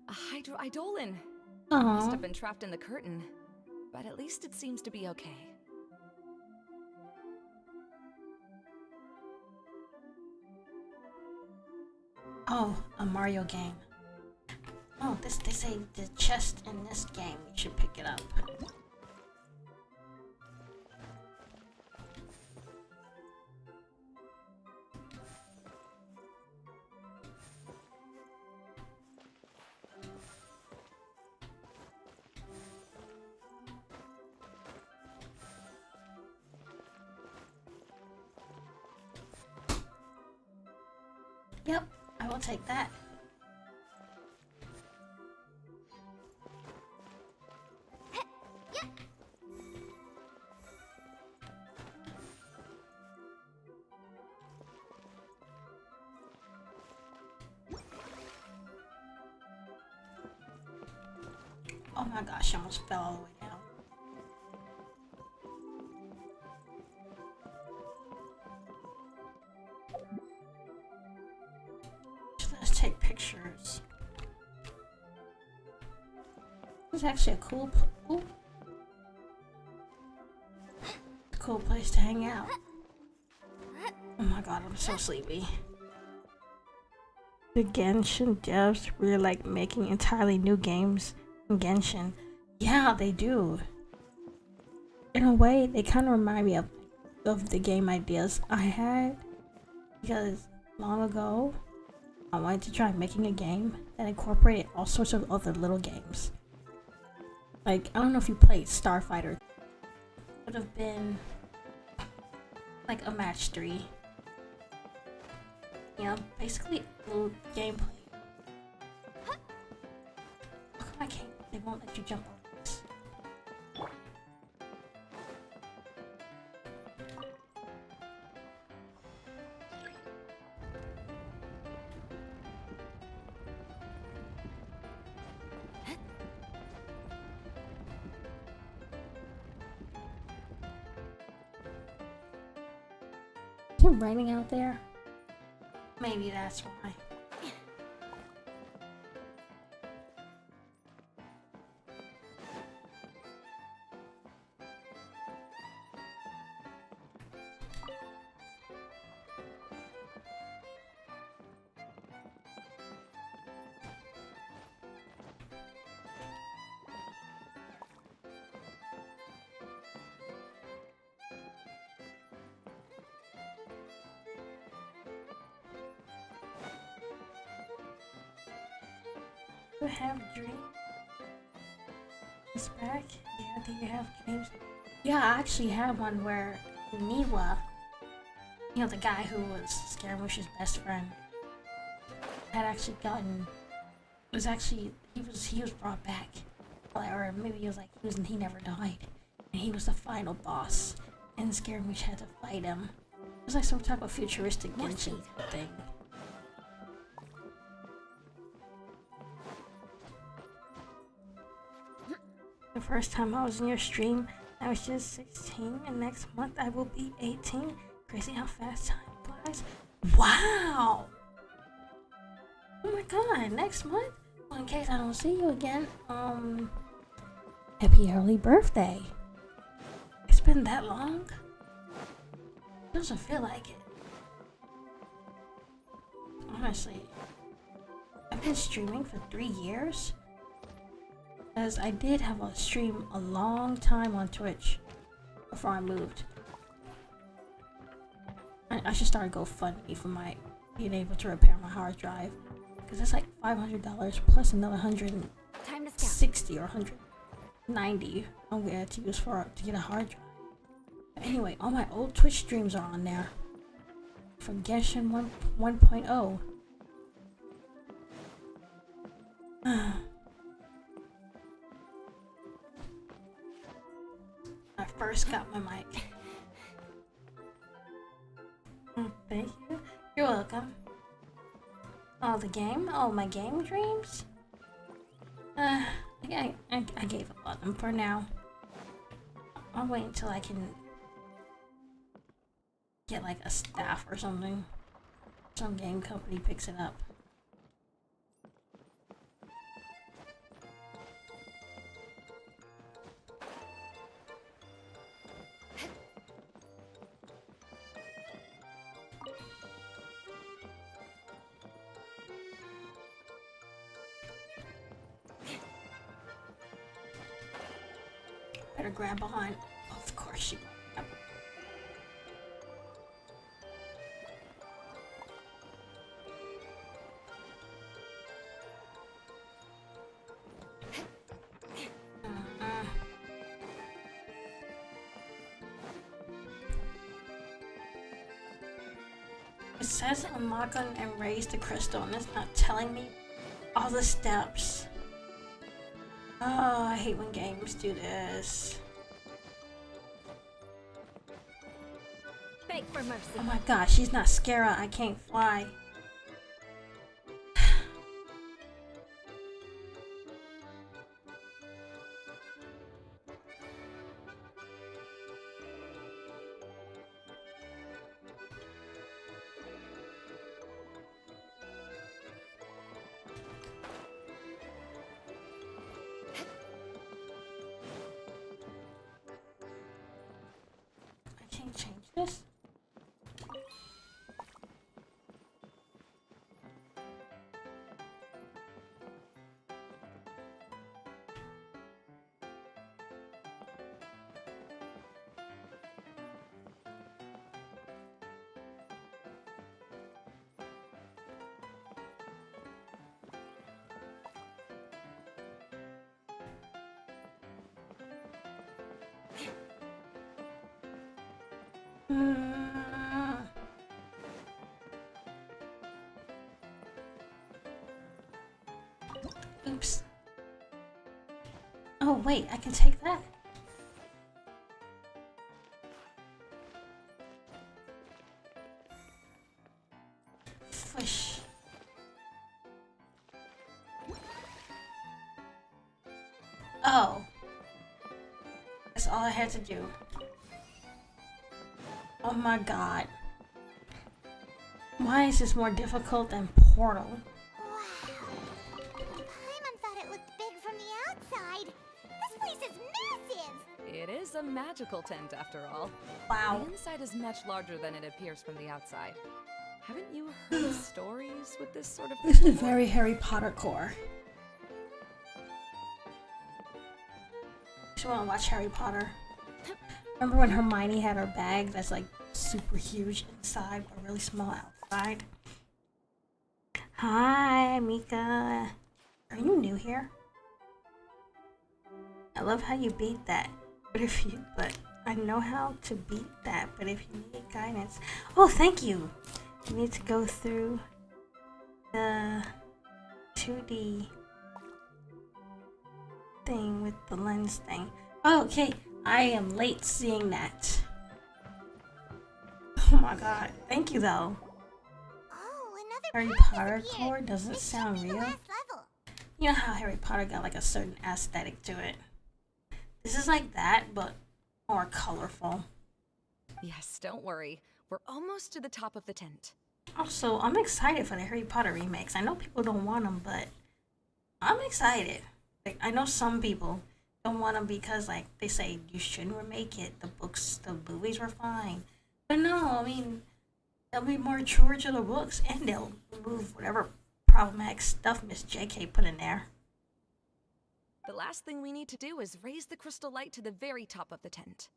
a hydroidolin. Must Aww. have been trapped in the curtain. but at least it seems to be okay. Oh, a Mario game. Oh, they say the chest in this game, you should pick it up. Yep, I will take that. Oh my gosh, I almost fell all the way down. Let's take pictures. This is actually a cool place to hang out. Oh my god, I'm so sleepy. The Genshin devs really like making entirely new games in Genshin. Yeah, they do. In a way, they kind of remind me of the game ideas I had, because long ago I wanted to try making a game that incorporated all sorts of other little games. Like, I don't know if you played Starfighter. It would have been like a match 3. You know, basically little gameplay. How come I can't? They won't let you jump over this. Is it raining out there? Maybe that's why. You have dreams? It's back? Yeah, do you have dreams? Yeah, I actually had one where Niwa, you know, the guy who was Scaramouche's best friend, had actually gotten, he was brought back, or maybe he was like, he never died, and he was the final boss, and Scaramouche had to fight him. It was like some type of futuristic Genshin thing. The first time I was in your stream, I was just 16, and next month I will be 18. Crazy how fast time flies. Wow! Oh my god, next month? Well, in case I don't see you again, happy early birthday. It's been that long? Doesn't feel like it. Honestly, I've been streaming for 3 years. Because I did have a stream a long time on Twitch before I moved. I should start a GoFundMe for my being able to repair my hard drive. Because it's like $500 plus another 160 or 190 I'm gonna have to use to get a hard drive. But anyway, all my old Twitch streams are on there. From Genshin 1.0. I first got my mic. Thank you. You're welcome. Oh, the game? Oh, my game dreams? I gave up on them for now. I'll wait until I can get like a staff or something. Some game company picks it up. better grab on. Of course she won't. It says unlock and raise the crystal, and it's not telling me all the steps. Oh, I hate when games do this. Beg for mercy. Oh my gosh, she's not Scara. I can't fly. I can't change this. Oops. Oh wait, I can take that. Fish. Oh. That's all I had to do. Oh my god. Why is this more difficult than Portal? Wow. Paimon thought it looked big from the outside. This place is massive. It is a magical tent, after all. Wow. The inside is much larger than it appears from the outside. Haven't you heard stories with this sort of thing This is before? very Harry Potter core. Just want to watch Harry Potter. Remember when Hermione had her bag that's like super huge inside but really small outside? Hi, Mika. Are you new here? I love how you beat that. But I know how to beat that, but if you need guidance. Oh, thank you. You need to go through the 2D thing with the lens thing. Oh, okay. I am late seeing that. Oh my god. Thank you though. Oh, another Harry path Potter disappeared. core doesn't This should sound be the real. last level. You know how Harry Potter got like a certain aesthetic to it. This is like that, but more colorful. Yes, don't worry. We're almost to the top of the tent. Also, I'm excited for the Harry Potter remakes. I know people don't want them, but I'm excited. Like, I know some people don't want them because, like, they say you shouldn't remake it. The books, the movies were fine. But no, I mean, they'll be more truer to the books, and they'll remove whatever problematic stuff Miss J.K. put in there. The last thing we need to do is raise the crystal light to the very top of the tent.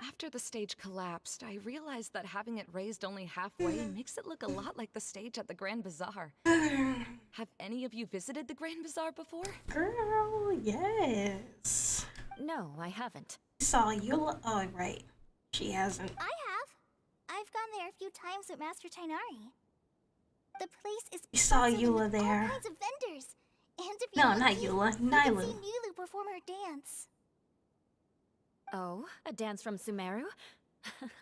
After the stage collapsed, I realized that having it raised only halfway makes it look a lot like the stage at the Grand Bazaar. Have any of you visited the Grand Bazaar before? Girl, yes. No, I haven't. Saw Eula. Oh, right. She hasn't. I have. I've gone there a few times with Master Tainari. The place is We saw bustling Eula with there. all kinds of vendors. And if you No, look not east, Eula. you can Nylu. see Nilu perform her dance. Oh, a dance from Sumeru?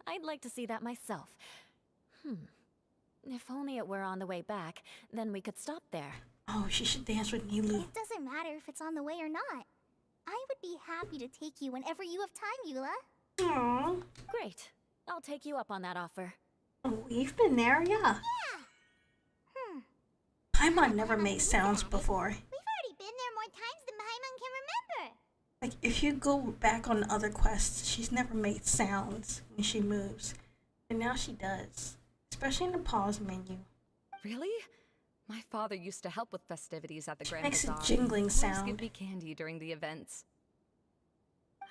I'd like to see that myself. If only it were on the way back, then we could stop there. Oh, she should dance with Nilu. It doesn't matter if it's on the way or not. I would be happy to take you whenever you have time, Eula. Aww. Great. I'll take you up on that offer. Oh, we've been there, yeah. Paimon never made sounds before. We've already been there more times than Paimon can remember. Like, if you go back on the other quests, she's never made sounds when she moves. And now she does. Especially in the pause menu. Really? My father used to help with festivities at the Grand Makes a Bazaar. jingling Always sound. give me candy during the events.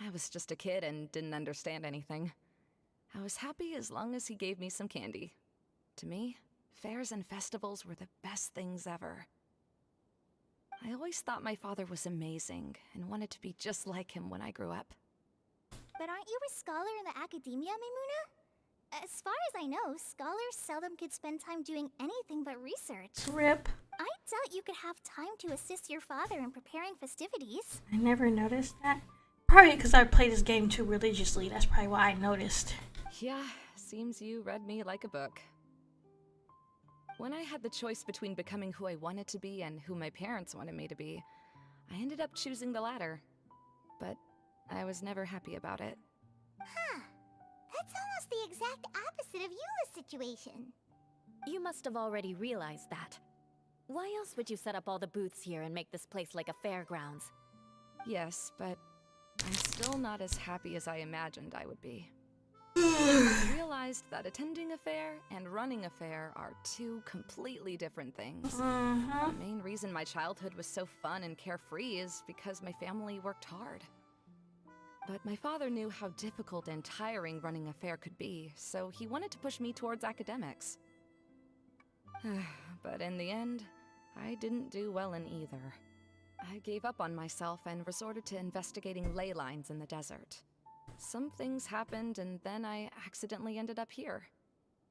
I was just a kid and didn't understand anything. I was happy as long as he gave me some candy. To me, fairs and festivals were the best things ever. I always thought my father was amazing and wanted to be just like him when I grew up. But aren't you a scholar in the academia, Maimuna? As far as I know, scholars seldom could spend time doing anything but research. Rip. I doubt you could have time to assist your father in preparing festivities. I never noticed that. Probably because I play this game too religiously. That's probably why I noticed. Yeah, seems you read me like a book. When I had the choice between becoming who I wanted to be and who my parents wanted me to be, I ended up choosing the latter. But I was never happy about it. Huh. That's almost the exact opposite of Eula's situation. You must have already realized that. Why else would you set up all the booths here and make this place like a fairgrounds? Yes, but I'm still not as happy as I imagined I would be. I realized that attending a fair and running a fair are two completely different things. The main reason my childhood was so fun and carefree is because my family worked hard. But my father knew how difficult and tiring running a fair could be, so he wanted to push me towards academics. But in the end, I didn't do well in either. I gave up on myself and resorted to investigating ley lines in the desert. Some things happened, and then I accidentally ended up here.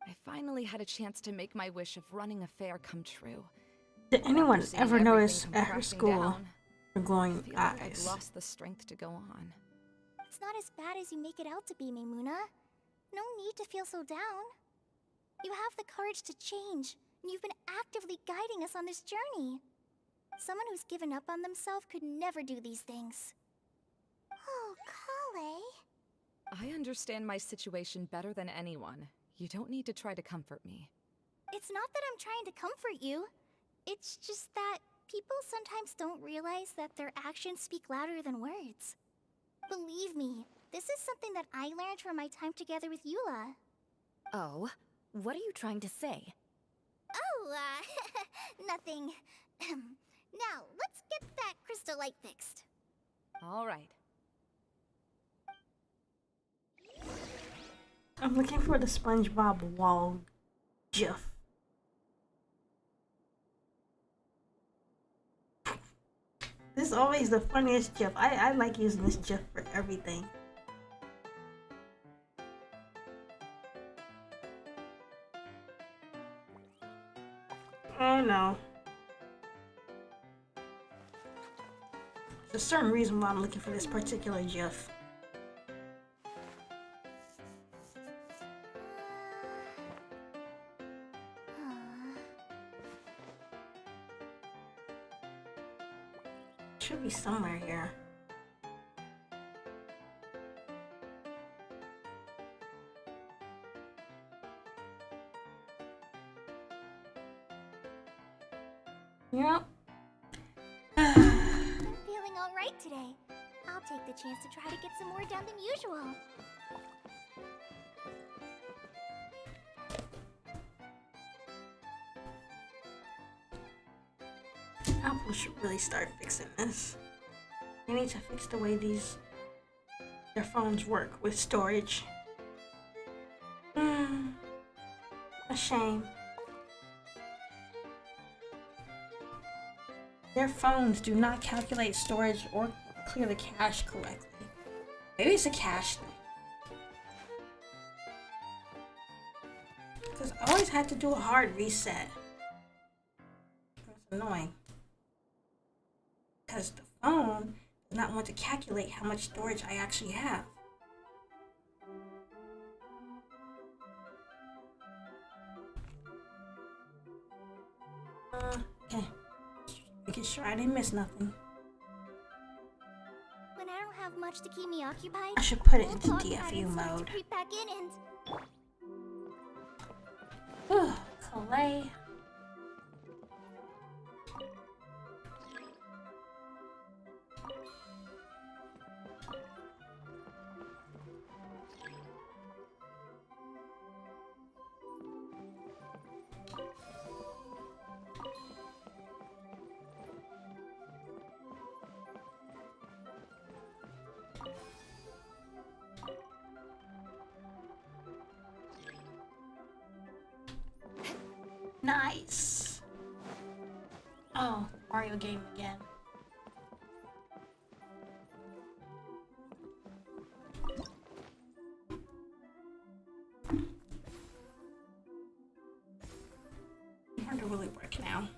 I finally had a chance to make my wish of running a fair come true. Did anyone After seeing ever everything notice come at her crashing school down, her I glowing feel like I've eyes? lost the strength to go on. It's not as bad as you make it out to be, Maimuna. No need to feel so down. You have the courage to change, and you've been actively guiding us on this journey. Someone who's given up on themselves could never do these things. Oh, Kale. I understand my situation better than anyone. You don't need to try to comfort me. It's not that I'm trying to comfort you. It's just that people sometimes don't realize that their actions speak louder than words. Believe me, this is something that I learned from my time together with Eula. Oh? What are you trying to say? Oh, nothing. Now, let's get that crystal light fixed. All right. I'm looking for the SpongeBob wall gif. This is always the funniest gif. I like using this gif for everything. Oh no. There's a certain reason why I'm looking for this particular gif. Should be somewhere here. Yep. I'm feeling alright today. I'll take the chance to try to get some more done than usual. Apple should really start fixing this. They need to fix the way their phones work with storage. A shame. Their phones do not calculate storage or clear the cache correctly. Maybe it's a cache thing. Because I always had to do a hard reset. It's annoying. Because the phone does not want to calculate how much storage I actually have. Okay. Making sure I didn't miss nothing. When I don't have much to keep me occupied, I should put it we'll into talk about DFU it so I can mode. creep back in and... Clay. Nice. Oh, Mario game again. I'm hard to really work now.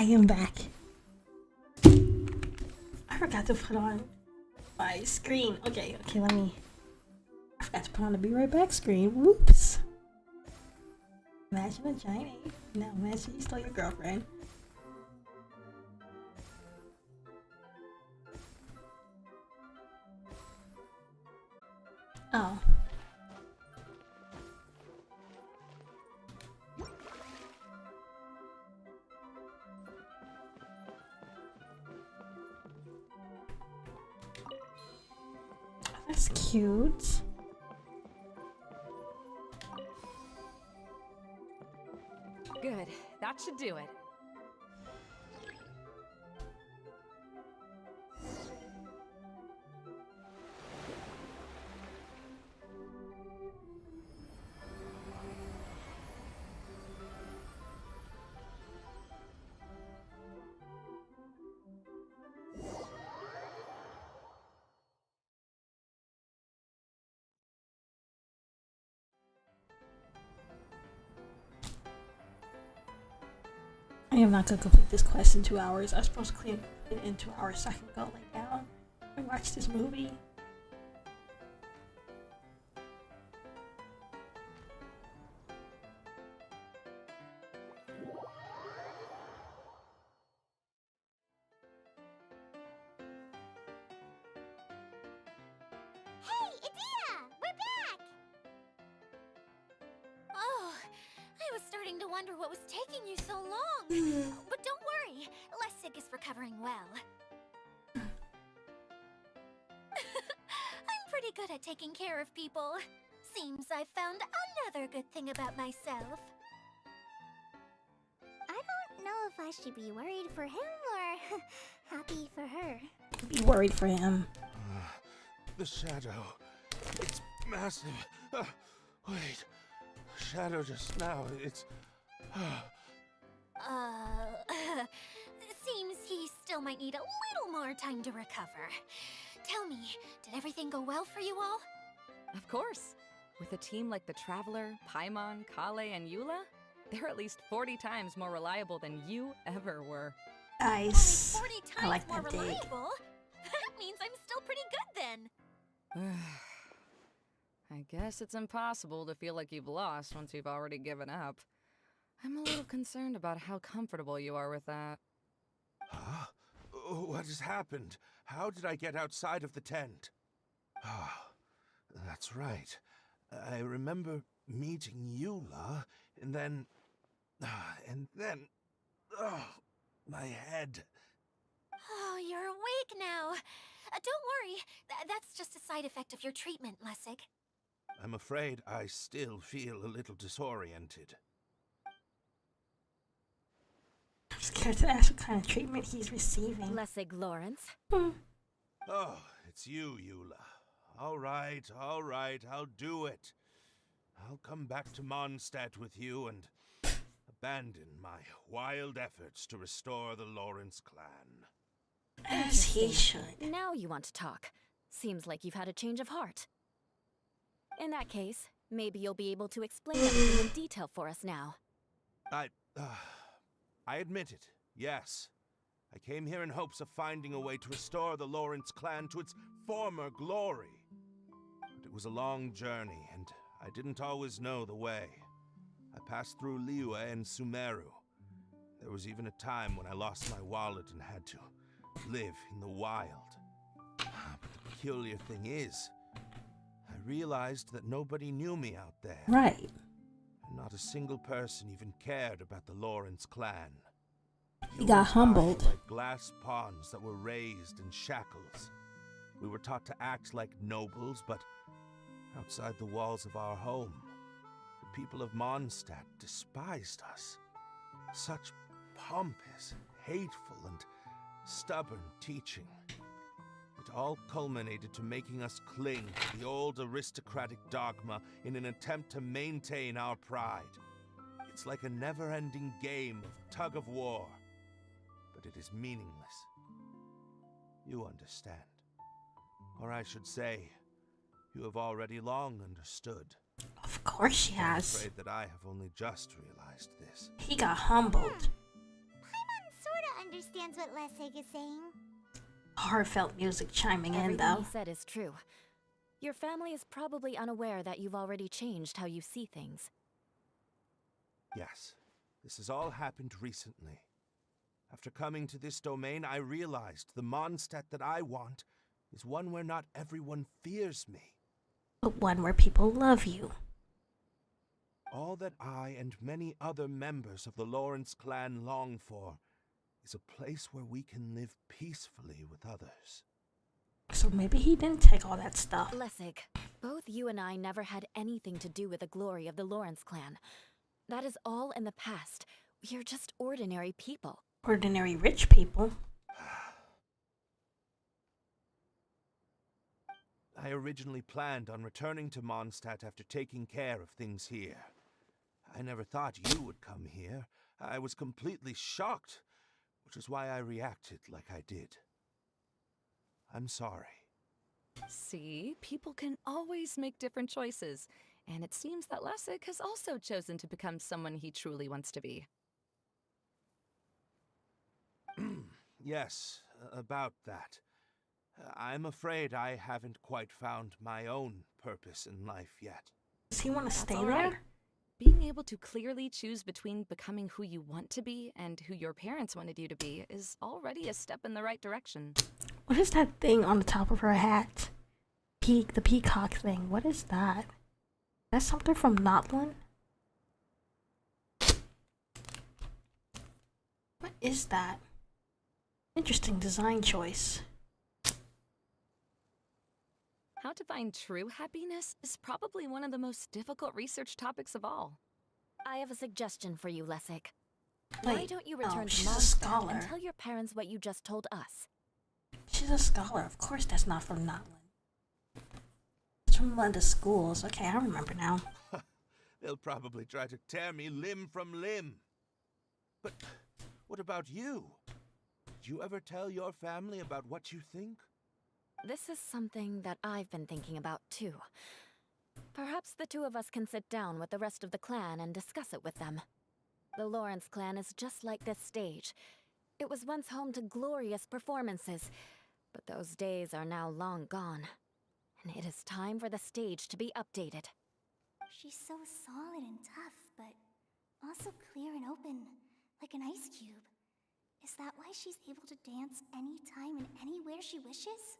I am back. I forgot to put on my screen. Okay, let me. I forgot to put on the be right back screen. Whoops. Imagine a giant ape. No, imagine you stole your girlfriend. Oh. That's cute. Good. That should do it. I am not gonna complete this quest in 2 hours. I'm supposed to clean it in 2 hours so I can go lay down and watch this movie. Hey, Idea! We're back! Oh, I was starting to wonder what was taking you so long. But don't worry, Lessig is recovering well. I'm pretty good at taking care of people. Seems I've found another good thing about myself. I don't know if I should be worried for him or happy for her. Be worried for him. The shadow. It's massive. Wait. Shadow just now. It's. Seems he still might need a little more time to recover. Tell me, did everything go well for you all? Of course. With a team like the Traveler, Paimon, Kale, and Eula, they're at least 40 times more reliable than you ever were. Nice. 40 times I like more that dig. reliable? That means I'm still pretty good then. I guess it's impossible to feel like you've lost once you've already given up. I'm a little concerned about how comfortable you are with that. Huh? What has happened? How did I get outside of the tent? Ah, that's right. I remember meeting Eula, and then... Oh, my head. Oh, you're awake now. Don't worry, that's just a side effect of your treatment, Lessig. I'm afraid I still feel a little disoriented. I'm scared to ask what kind of treatment he's receiving. Lessig Lawrence. Oh, it's you, Eula. All right, I'll do it. I'll come back to Mondstadt with you and abandon my wild efforts to restore the Lawrence clan. As he should. Now you want to talk. Seems like you've had a change of heart. In that case, maybe you'll be able to explain everything in detail for us now. I admit it, yes. I came here in hopes of finding a way to restore the Lawrence clan to its former glory. But it was a long journey, and I didn't always know the way. I passed through Liyue and Sumeru. There was even a time when I lost my wallet and had to live in the wild. But the peculiar thing is, I realized that nobody knew me out there. Right. And not a single person even cared about the Lawrence clan. He got humbled. Like glass pawns that were raised in shackles. We were taught to act like nobles, but outside the walls of our home, the people of Mondstadt despised us. Such pompous, hateful, and stubborn teaching. It all culminated to making us cling to the old aristocratic dogma in an attempt to maintain our pride. It's like a never-ending game of tug-of-war, but it is meaningless. You understand. Or I should say, you have already long understood. Of course she I'm has. afraid that I have only just realized this. He got humbled. Paimon sort understands what Lessig is saying. Heartfelt music chiming in, Everything though. he said is true. Your family is probably unaware that you've already changed how you see things. Yes, this has all happened recently. After coming to this domain, I realized the Mondstadt that I want is one where not everyone fears me. But one where people love you. All that I and many other members of the Lawrence clan long for is a place where we can live peacefully with others. So maybe he didn't take all that stuff. Lessig, both you and I never had anything to do with the glory of the Lawrence clan. That is all in the past. We are just ordinary people. Ordinary rich people. I originally planned on returning to Mondstadt after taking care of things here. I never thought you would come here. I was completely shocked, which is why I reacted like I did. I'm sorry. See, people can always make different choices, and it seems that Lessig has also chosen to become someone he truly wants to be. Yes, about that. I'm afraid I haven't quite found my own purpose in life yet. Does he want to That's stay all there? right. Being able to clearly choose between becoming who you want to be and who your parents wanted you to be is already a step in the right direction. What is that thing on the top of her hat? The peacock thing. What is that? That's something from Notland? What is that? Interesting design choice. How to find true happiness is probably one of the most difficult research topics of all. I have a suggestion for you, Lessig. Why Wait, don't you return to she's a Mondstadt scholar. and tell your parents what you just told us? She's a scholar. Of course that's not from Notland. It's from one of the schools. Okay, I remember now. They'll probably try to tear me limb from limb. But what about you? Did you ever tell your family about what you think? This is something that I've been thinking about, too. Perhaps the two of us can sit down with the rest of the clan and discuss it with them. The Lawrence clan is just like this stage. It was once home to glorious performances, but those days are now long gone. And it is time for the stage to be updated. She's so solid and tough, but also clear and open, like an ice cube. Is that why she's able to dance anytime and anywhere she wishes?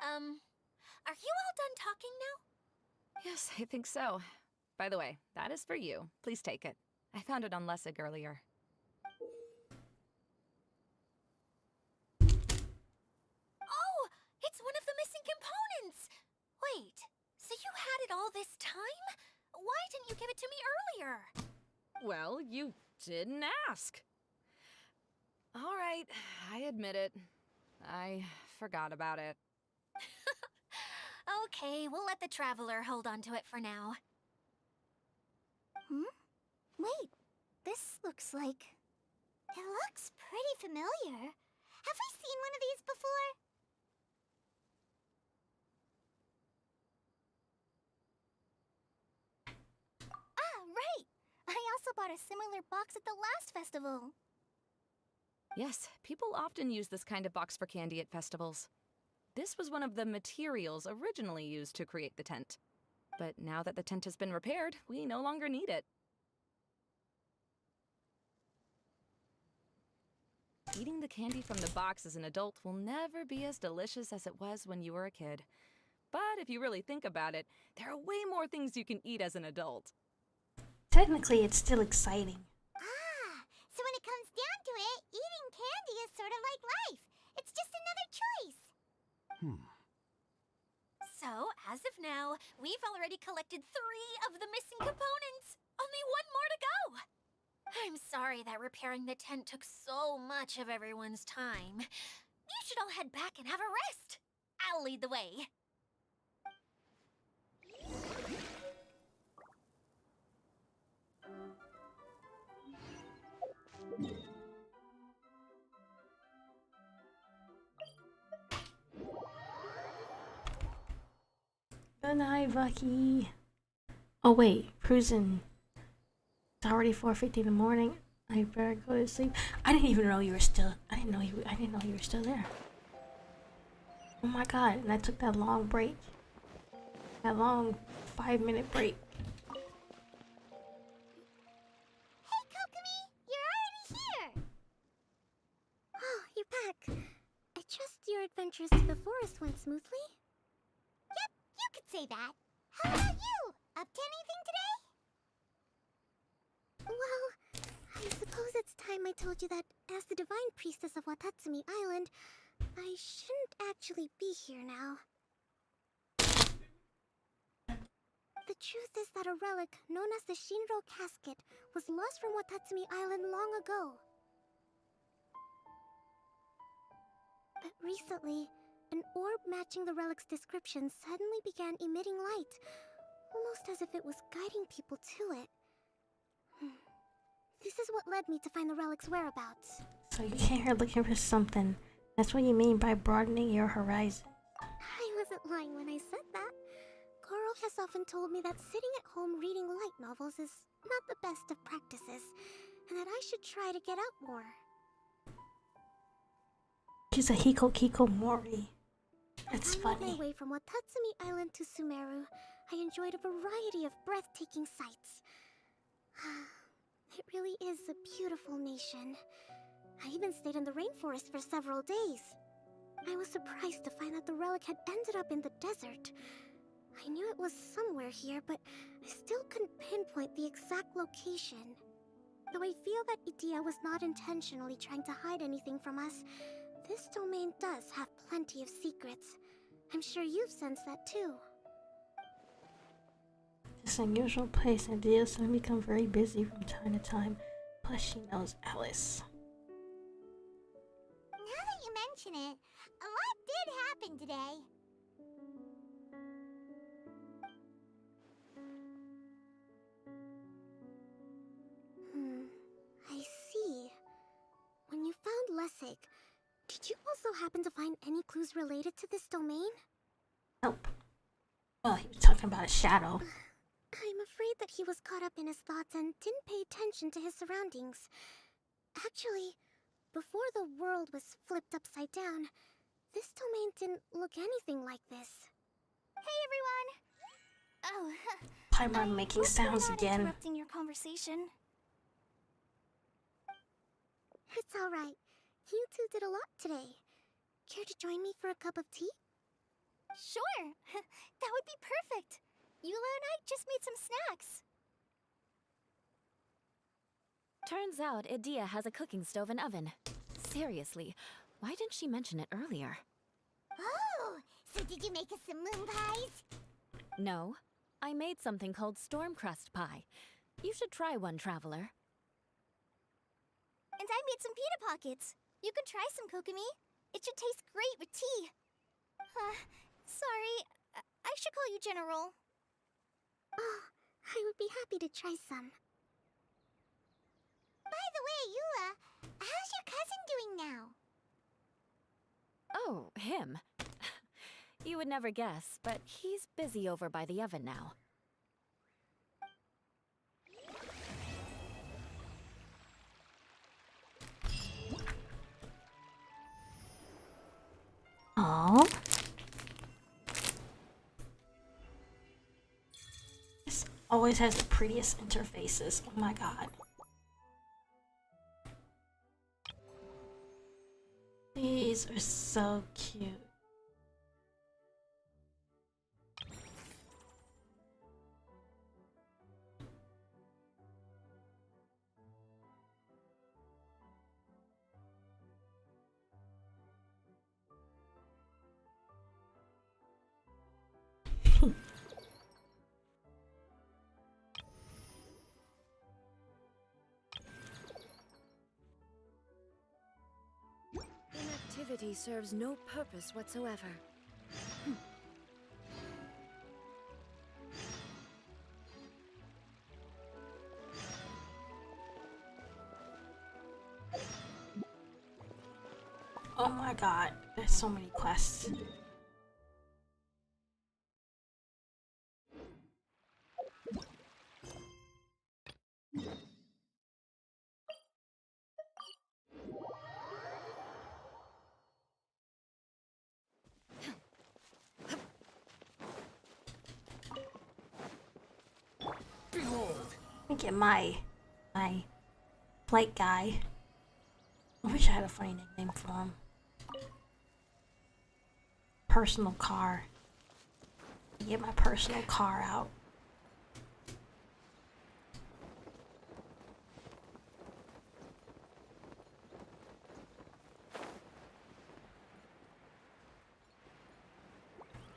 Are you all done talking now? Yes, I think so. By the way, that is for you. Please take it. I found it on Lessig earlier. Oh, it's one of the missing components! Wait, so you had it all this time? Why didn't you give it to me earlier? Well, you didn't ask. All right, I admit it. I forgot about it. Okay, we'll let the Traveler hold on to it for now. Wait, this looks like... It looks pretty familiar. Have we seen one of these before? Ah, right! I also bought a similar box at the last festival. Yes, people often use this kind of box for candy at festivals. This was one of the materials originally used to create the tent. But now that the tent has been repaired, we no longer need it. Eating the candy from the box as an adult will never be as delicious as it was when you were a kid. But if you really think about it, there are way more things you can eat as an adult. Technically, it's still exciting. Ah, so when it comes down to it, eating candy is sort of like life. It's just another choice. So, as of now, we've already collected 3 of the missing components. Only 1 more to go. I'm sorry that repairing the tent took so much of everyone's time. You should all head back and have a rest. I'll lead the way. Good night, Bucky. Oh wait, cruising. It's already 4:50 in the morning. I better go to sleep. I didn't even know you were still. I didn't know you were still there. Oh my god! And I took that long break. That long 5-minute break. Hey, Kokomi! You're already here! Oh, you're back. I trust your adventures to the forest went smoothly? Yep, you could say that. How about you? Up to anything today? Well, I suppose it's time I told you that as the divine priestess of Watatsumi Island, I shouldn't actually be here now. The truth is that a relic known as the Shinro Casket was lost from Watatsumi Island long ago. But recently, an orb matching the relic's description suddenly began emitting light, almost as if it was guiding people to it. This is what led me to find the relic's whereabouts. So you came here looking for something. That's what you mean by broadening your horizon. I wasn't lying when I said that. Goro has often told me that sitting at home reading light novels is not the best of practices, and that I should try to get out more. She's a Hiko Mori. That's As I made funny. my way from Watatsumi Island to Sumeru, I enjoyed a variety of breathtaking sights. It really is a beautiful nation. I even stayed in the rainforest for several days. I was surprised to find that the relic had ended up in the desert. I knew it was somewhere here, but I still couldn't pinpoint the exact location. Though I feel that Idia was not intentionally trying to hide anything from us, this domain does have plenty of secrets. I'm sure you've sensed that too. This unusual place, and Dia suddenly become very busy from time to time. Plus, she knows Alice. Now that you mention it, a lot did happen today. I see. When you found Lessig, did you also happen to find any clues related to this domain? Nope. Well, he was talking about a shadow. I'm afraid that he was caught up in his thoughts and didn't pay attention to his surroundings. Actually, before the world was flipped upside down, this domain didn't look anything like this. Hey, everyone! Oh, Paimon making hope sounds you're not again. interrupting your conversation. It's alright. You two did a lot today. Care to join me for a cup of tea? Sure! That would be perfect! Eula and I just made some snacks. Turns out Idia has a cooking stove and oven. Seriously, why didn't she mention it earlier? Oh! So did you make us some moon pies? No, I made something called storm crust pie. You should try one, traveler. And I made some pita pockets. You could try some, Kokomi. It should taste great with tea. Sorry. I should call you General. Oh, I would be happy to try some. By the way, Eula, how's your cousin doing now? Oh, him. You would never guess, but he's busy over by the oven now. Aww. This always has the prettiest interfaces. Oh my god. These are so cute. Inactivity serves no purpose whatsoever. Oh my god, there's so many quests. get my flight guy. I wish I had a funny nickname for him. Personal car. Get my personal car out.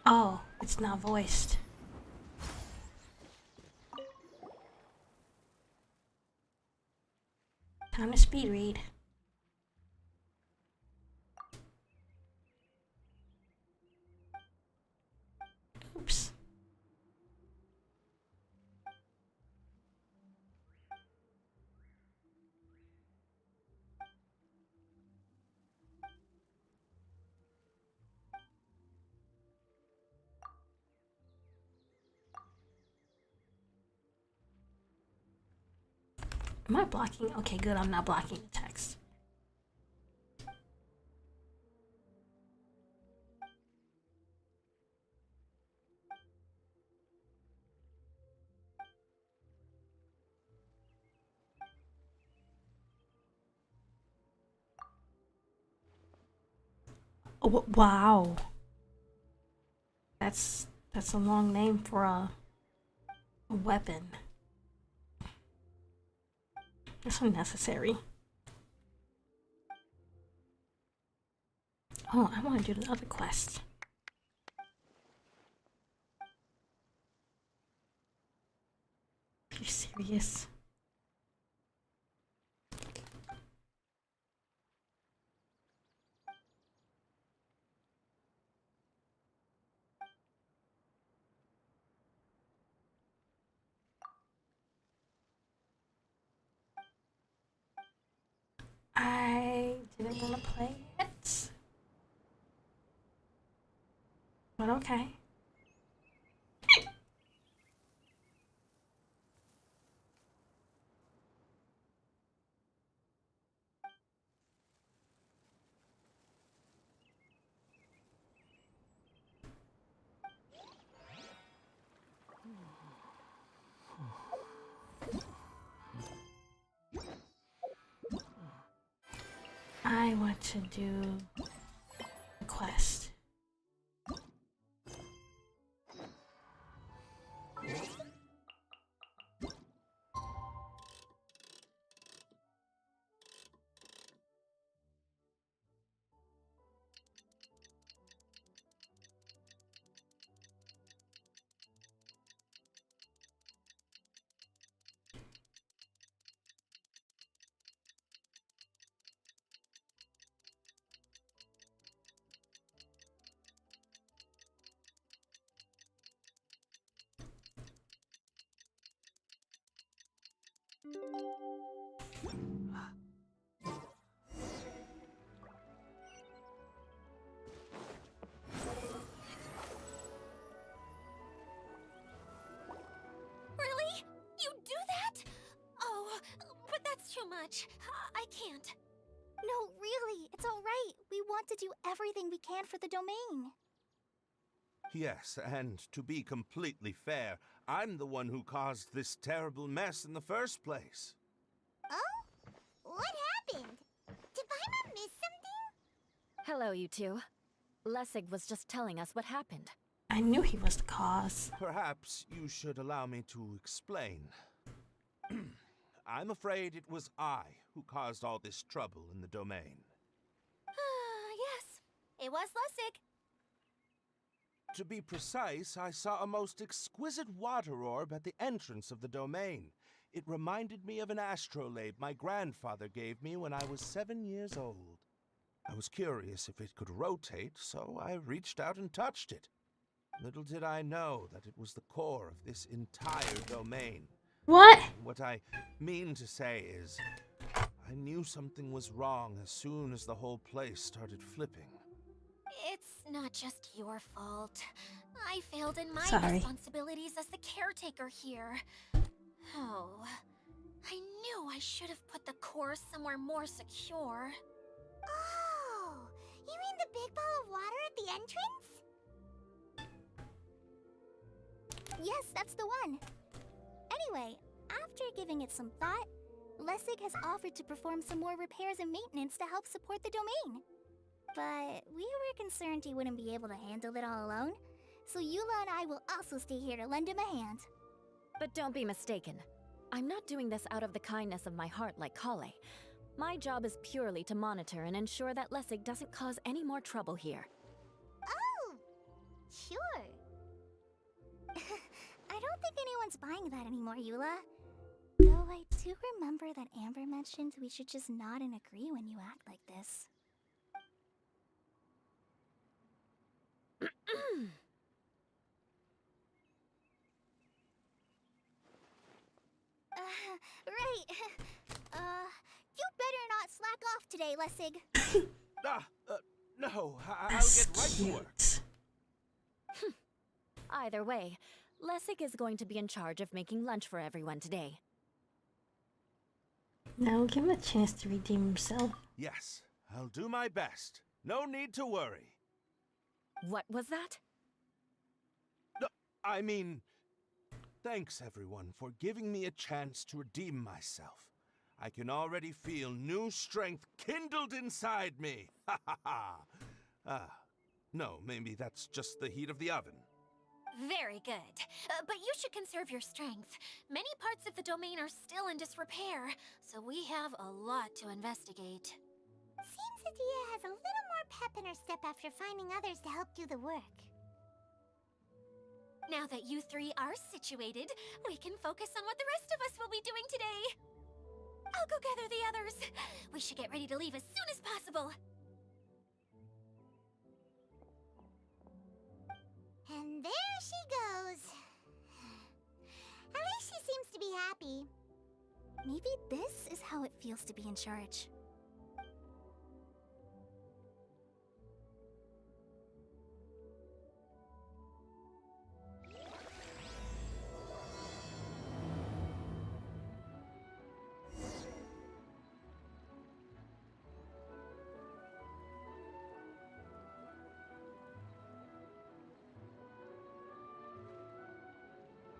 Oh, it's not voiced. Time to speed read. Oops. Am I blocking? Okay, good. I'm not blocking the text. Oh, wow. That's a long name for a weapon. That's unnecessary. Oh, I want to do the other quest. Are you serious? I didn't want to play it. But okay. I want to do a quest. Really? You do that? Oh, but that's too much. I can't. No, really, it's alright. We want to do everything we can for the domain. Yes, and to be completely fair, I'm the one who caused this terrible mess in the first place. Oh? What happened? Did Paimon miss something? Hello, you two. Lessig was just telling us what happened. I knew he was the cause. Perhaps you should allow me to explain. I'm afraid it was I who caused all this trouble in the domain. Yes, it was Lessig. To be precise, I saw a most exquisite water orb at the entrance of the domain. It reminded me of an astrolabe my grandfather gave me when I was 7 years old. I was curious if it could rotate, so I reached out and touched it. Little did I know that it was the core of this entire domain. What? What I mean to say is, I knew something was wrong as soon as the whole place started flipping. It's not just your fault. I failed in my Sorry. responsibilities as the caretaker here. Oh, I knew I should have put the core somewhere more secure. Oh, you mean the big ball of water at the entrance? Yes, that's the one. Anyway, after After giving it some thought, Lessig has offered to perform some more repairs and maintenance to help support the domain. But we were concerned he wouldn't be able to handle it all alone, so Eula and I will also stay here to lend him a hand. But don't be mistaken. I'm not doing this out of the kindness of my heart like Kale. My job is purely to monitor and ensure that Lessig doesn't cause any more trouble here. Oh, sure. I don't think anyone's buying that anymore, Eula. Though I do remember that Amber mentioned we should just nod and agree when you act like this. Right. You better not slack off today, Lessig. No, I'll That's get right to work. cute. Either way, Lessig is going to be in charge of making lunch for everyone today. Now give him a chance to redeem himself. Yes, I'll do my best. No need to worry. What was that? No, I mean, thanks everyone for giving me a chance to redeem myself. I can already feel new strength kindled inside me. Ha ha ha. No, maybe that's just the heat of the oven. Very good. But you should conserve your strength. Many parts of the domain are still in disrepair, so we have a lot to investigate. Seems Adia has a little more pep in her step after finding others to help do the work. Now that you three are situated, we can focus on what the rest of us will be doing today. I'll go gather the others. We should get ready to leave as soon as possible. And there she goes. At least she seems to be happy. Maybe this is how it feels to be in charge.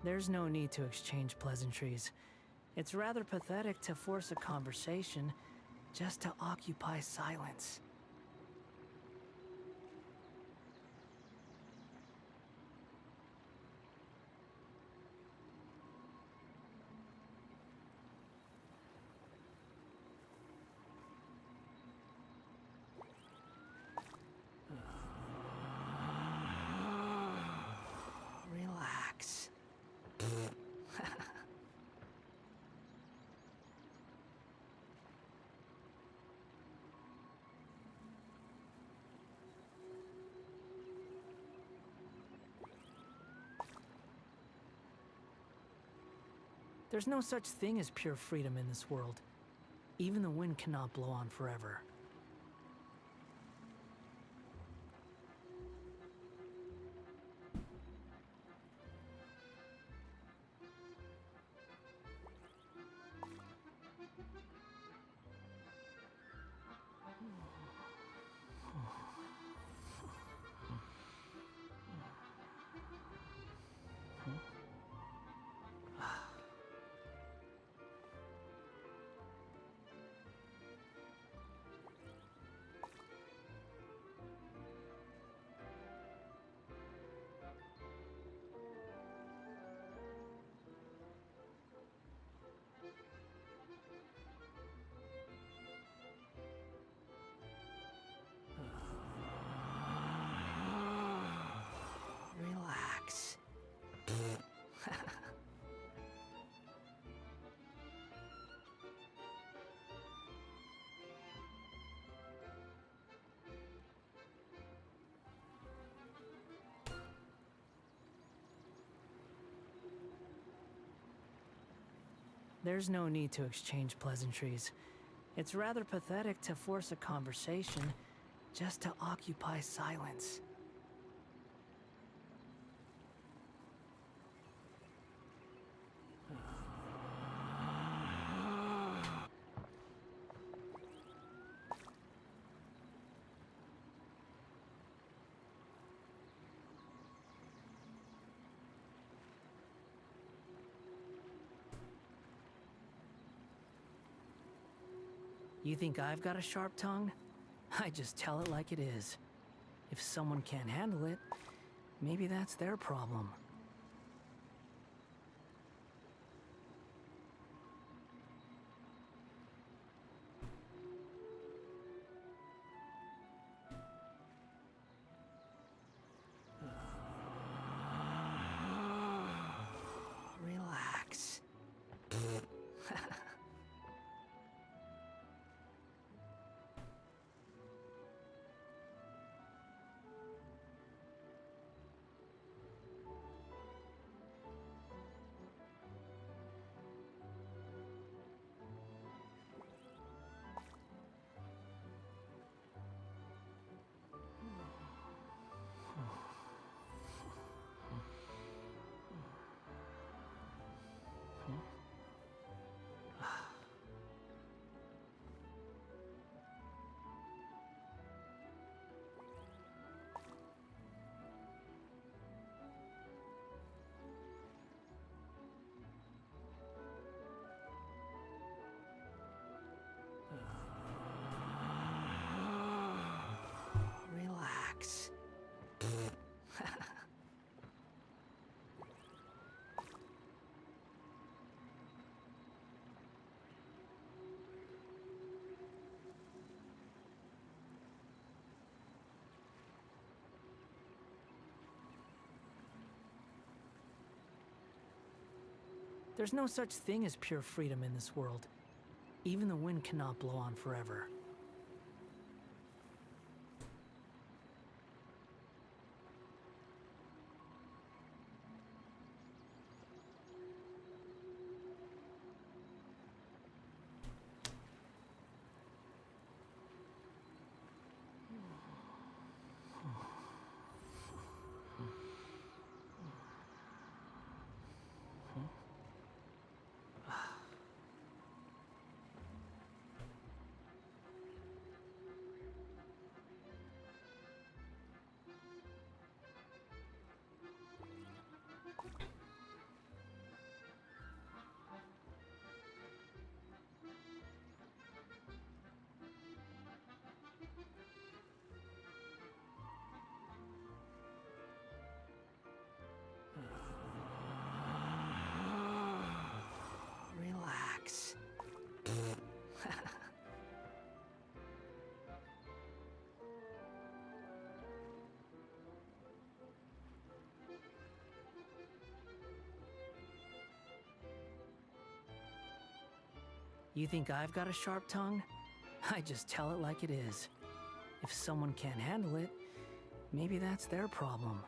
There's no need to exchange pleasantries. It's rather pathetic to force a conversation just to occupy silence. Relax. There's no such thing as pure freedom in this world. Even the wind cannot blow on forever. Relax. There's no need to exchange pleasantries. It's rather pathetic to force a conversation just to occupy silence. You think I've got a sharp tongue? I just tell it like it is. If someone can't handle it, maybe that's their problem. Relax. Relax. There's no such thing as pure freedom in this world. Even the wind cannot blow on forever. Relax. You think I've got a sharp tongue? I just tell it like it is. If someone can't handle it, maybe that's their problem.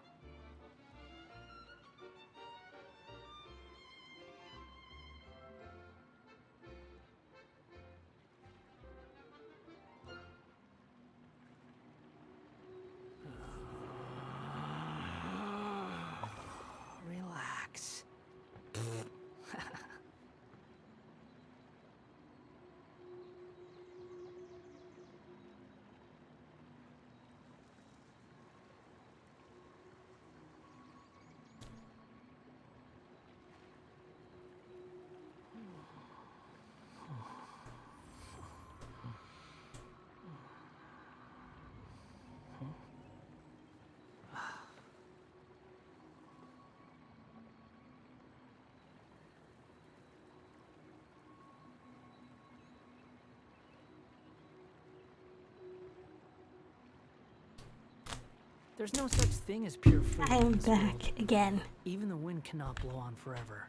Relax. There's no such thing as pure freedom. I am in this back world. again. Even the wind cannot blow on forever.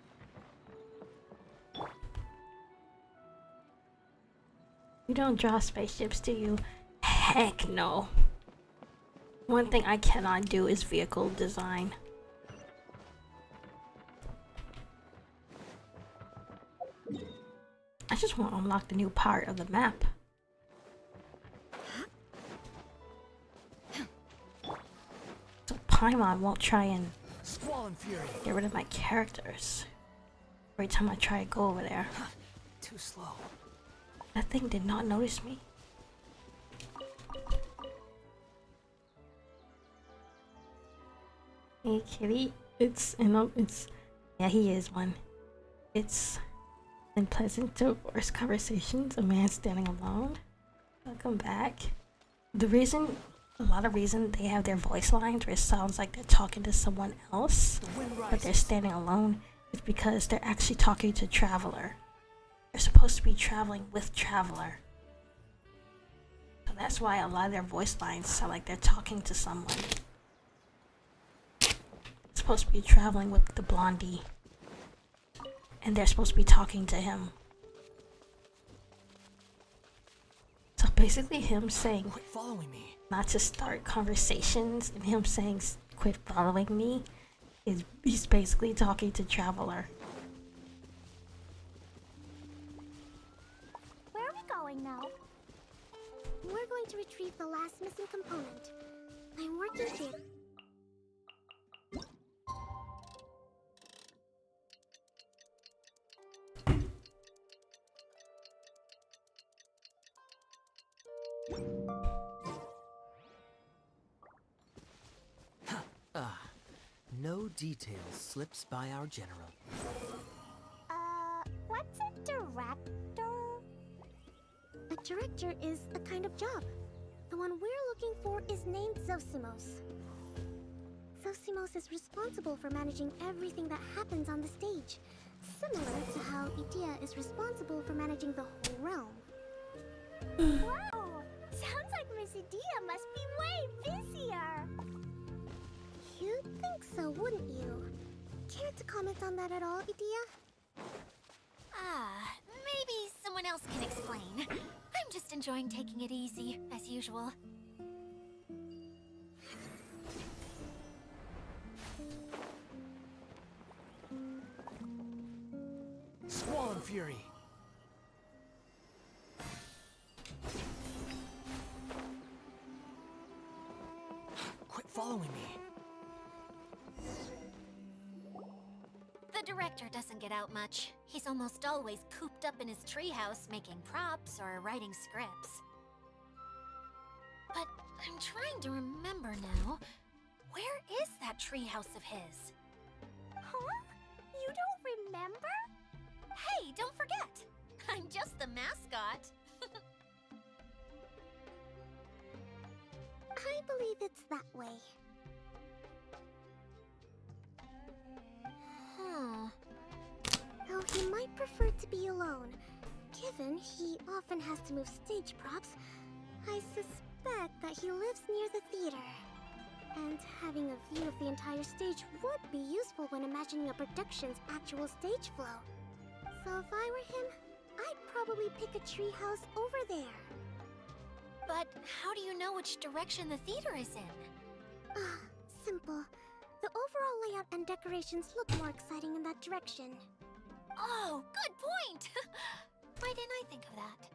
You don't draw spaceships, do you? Heck no. One thing I cannot do is vehicle design. I just want to unlock the new part of the map. So Paimon won't try and get rid of my characters every time I try to go over there. Too slow. That thing did not notice me. Hey kitty, it's, you know, it's, yeah, he is one. It's Unpleasant divorce conversations, a man standing alone. Welcome back. The reason, a lot of reason they have their voice lines where it sounds like they're talking to someone else, but they're standing alone, is because they're actually talking to Traveler. They're supposed to be traveling with Traveler. So that's why a lot of their voice lines sound like they're talking to someone. Supposed to be traveling with the blondie. And they're supposed to be talking to him. So basically him saying, Quit following me. Not to start conversations, and him saying, quit following me, is he's basically talking to Traveler. Where are we going now? We're going to retrieve the last missing component. I'm working here. No detail slips by our general. What's a director? A director is a kind of job. The one we're looking for is named Zosimos. Zosimos is responsible for managing everything that happens on the stage, similar to how Idea is responsible for managing the whole realm. Whoa! Sounds like Miss Idea must be way busier. You'd think so, wouldn't you? Care to comment on that at all, Idea? Maybe someone else can explain. I'm just enjoying taking it easy, as usual. Swan Fury. Quit following me. The director doesn't get out much. He's almost always cooped up in his treehouse making props or writing scripts. But I'm trying to remember now. Where is that treehouse of his? Huh? You don't remember? Hey, don't forget! I'm just the mascot. I believe it's that way. Though he might prefer to be alone, given he often has to move stage props, I suspect that he lives near the theater. And having a view of the entire stage would be useful when imagining a production's actual stage flow. So if I were him, I'd probably pick a treehouse over there. But how do you know which direction the theater is in? Simple. The overall layout and decorations look more exciting in that direction. Oh, good point! Why didn't I think of that?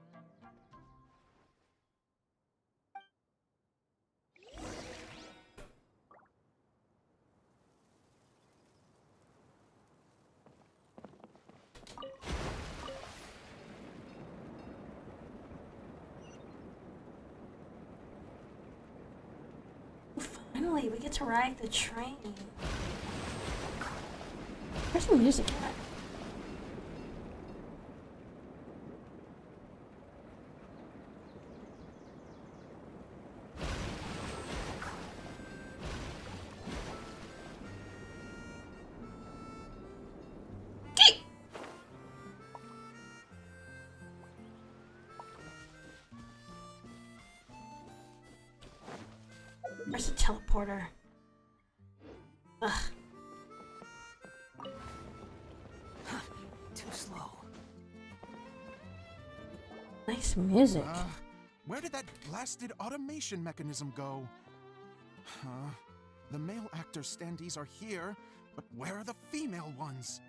Finally, we get to ride the train. Where's the music at? Where's the teleporter? Ugh. Too slow. Nice music. Where did that blasted automation mechanism go? The male actor standees are here, but where are the female ones?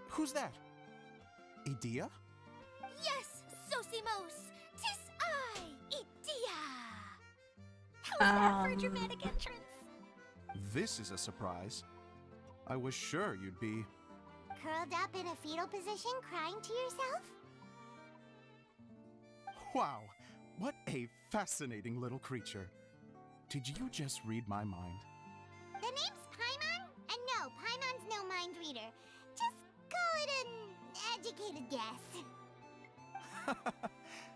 Who's that? Idea? Yes, Zosimos! 'Tis I, Idea! How was that for a dramatic entrance? This is a surprise. I was sure you'd be... Curled up in a fetal position, crying to yourself? Wow, what a fascinating little creature. Did you just read my mind? The name's Paimon? And no, Paimon's no mind reader. Just call it an educated guess.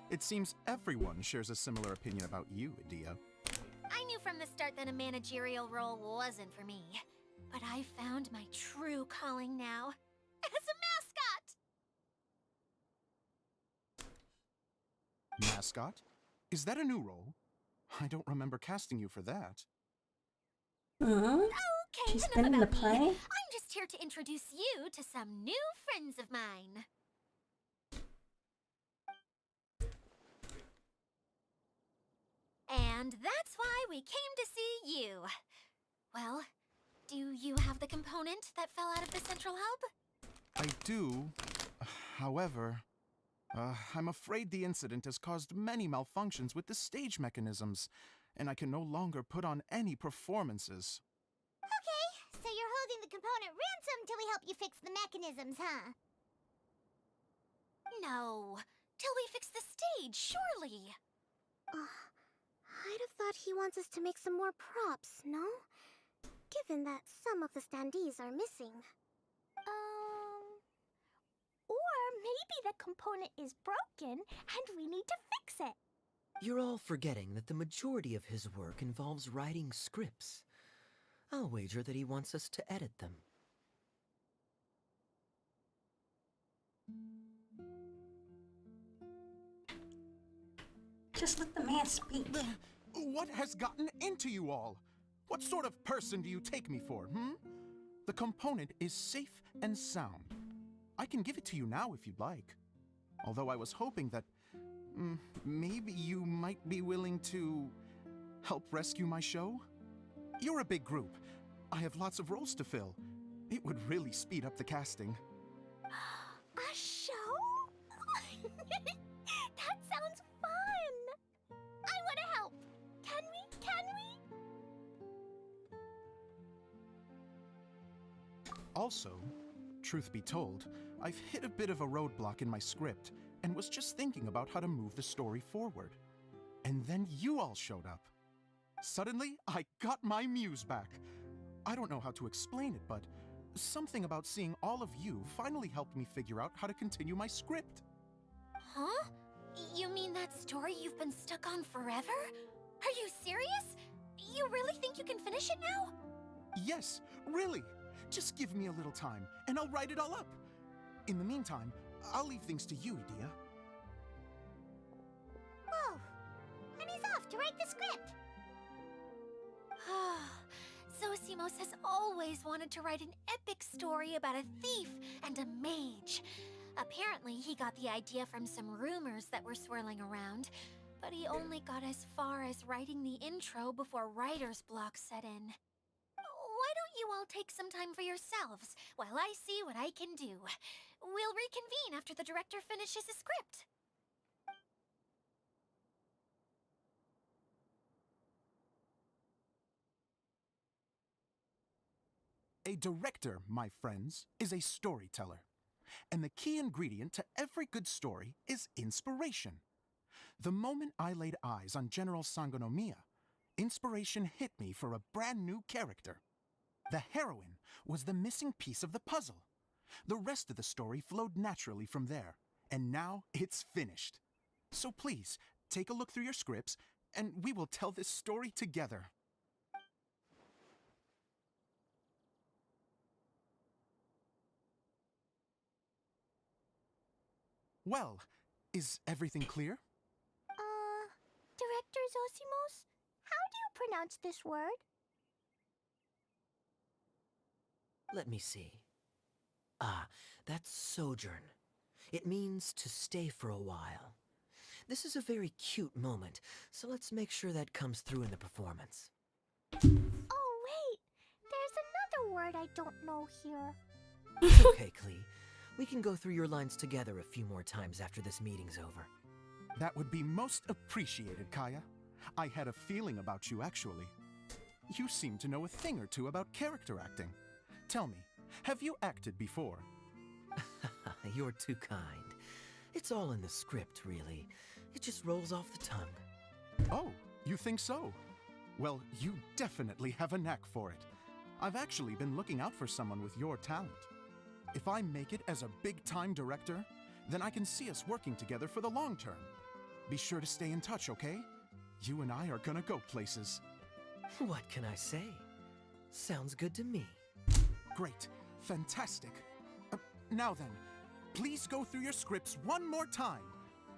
It seems everyone shares a similar opinion about you, Idia. I knew from the start that a managerial role wasn't for me. But I found my true calling now. As a mascot! Mascot? Is that a new role? I don't remember casting you for that. Hmm? Okay, She's enough been in the about me. play? I'm just here to introduce you to some new friends of mine. And that's why we came to see you. Well, do you have the component that fell out of the central hub? I do. However, I'm afraid the incident has caused many malfunctions with the stage mechanisms, and I can no longer put on any performances. Okay, so you're holding the component ransom till we help you fix the mechanisms, huh? No, till we fix the stage, surely. I'd have thought he wants us to make some more props, no? Given that some of the standees are missing. Or maybe the component is broken and we need to fix it. You're all forgetting that the majority of his work involves writing scripts. I'll wager that he wants us to edit them. Just let the man speak. What has gotten into you all? What sort of person do you take me for, hmm? The component is safe and sound. I can give it to you now if you'd like. Although I was hoping that maybe you might be willing to help rescue my show? You're a big group. I have lots of roles to fill. It would really speed up the casting. A show? That sounds fun! I want to help! Can we? Can we? Also, truth be told, I've hit a bit of a roadblock in my script and was just thinking about how to move the story forward. And then you all showed up. Suddenly, I got my muse back. I don't know how to explain it, but something about seeing all of you finally helped me figure out how to continue my script. Huh? You mean that story you've been stuck on forever? Are you serious? You really think you can finish it now? Yes, really. Just give me a little time, and I'll write it all up. In the meantime, I'll leave things to you, Idia. Whoa! And he's off to write the script! Zosimos has always wanted to write an epic story about a thief and a mage. Apparently, he got the idea from some rumors that were swirling around, but he only got as far as writing the intro before writer's block set in. Why don't you all take some time for yourselves while I see what I can do? We'll reconvene after the director finishes his script. A director, my friends, is a storyteller. And the key ingredient to every good story is inspiration. The moment I laid eyes on General Sangonomiya, inspiration hit me for a brand new character. The heroine was the missing piece of the puzzle. The rest of the story flowed naturally from there, and now it's finished. So please, take a look through your scripts, and we will tell this story together. Well, is everything clear? Director Zosimos, how do you pronounce this word? Let me see. Ah, that's sojourn. It means to stay for a while. This is a very cute moment, so let's make sure that comes through in the performance. Oh, wait! There's another word I don't know here. It's okay, Klee. We can go through your lines together a few more times after this meeting's over. That would be most appreciated, Kaya. I had a feeling about you, actually. You seem to know a thing or two about character acting. Tell me, have you acted before? You're too kind. It's all in the script, really. It just rolls off the tongue. Oh, you think so? Well, you definitely have a knack for it. I've actually been looking out for someone with your talent. If I make it as a big-time director, then I can see us working together for the long term. Be sure to stay in touch, okay? You and I are gonna go places. What can I say? Sounds good to me. Great. Fantastic. Now then, please go through your scripts one more time.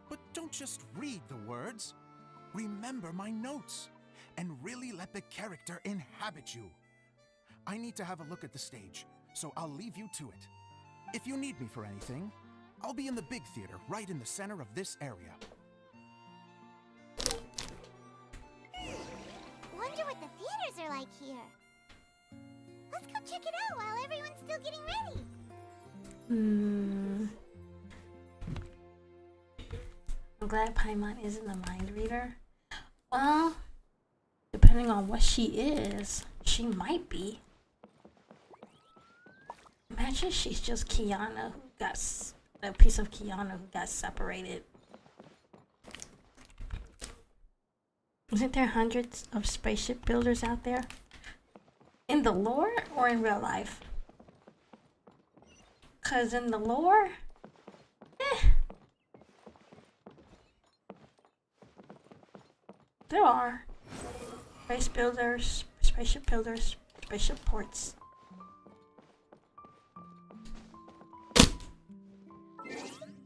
But don't just read the words. Remember my notes, and really let the character inhabit you. I need to have a look at the stage, so I'll leave you to it. If you need me for anything, I'll be in the big theater right in the center of this area. Wonder what the theaters are like here. Let's go check it out while everyone's still getting ready. I'm glad Paimon isn't a mind reader. Well, depending on what she is, she might be. Imagine she's just Kiana who got a piece of Kiana who got separated. Isn't there hundreds of spaceship builders out there? In the lore or in real life? 'Cause in the lore, there are spaceship builders, spaceship ports.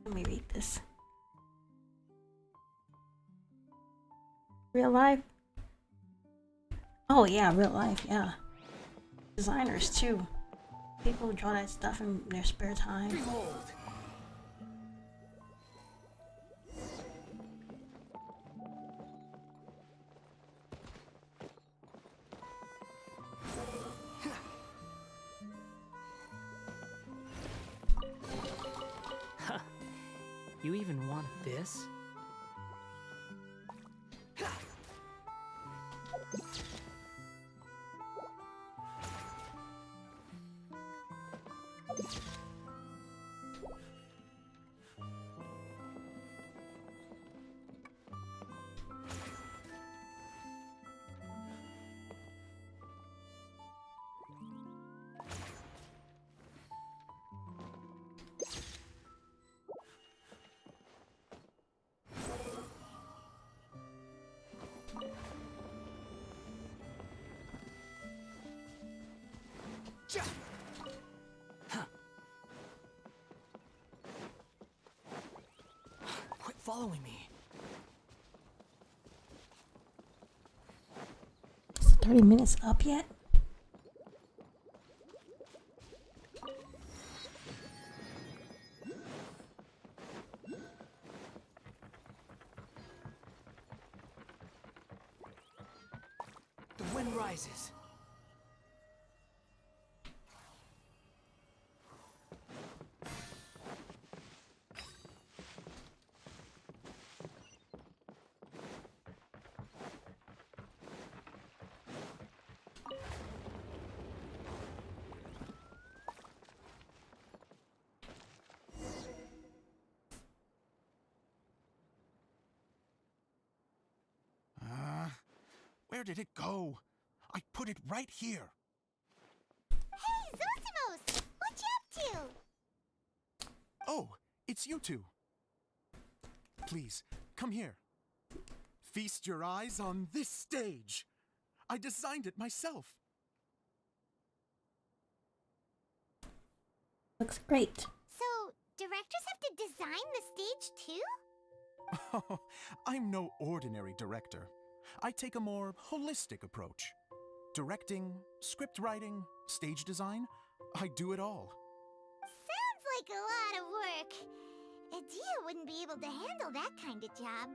Let me read this. Real life? Oh yeah, real life, yeah. Designers too. People draw that stuff in their spare time. Behold! Huh. You even want this? Quit following me. Is it 30 minutes up yet? The wind rises. Where did it go? I put it right here. Hey, Zosimos! What you up to? Oh, it's you two. Please, come here. Feast your eyes on this stage. I designed it myself. Looks great. So, directors have to design the stage too? Oh, I'm no ordinary director. I take a more holistic approach. Directing, script writing, stage design, I do it all. Sounds like a lot of work. Adia wouldn't be able to handle that kind of job.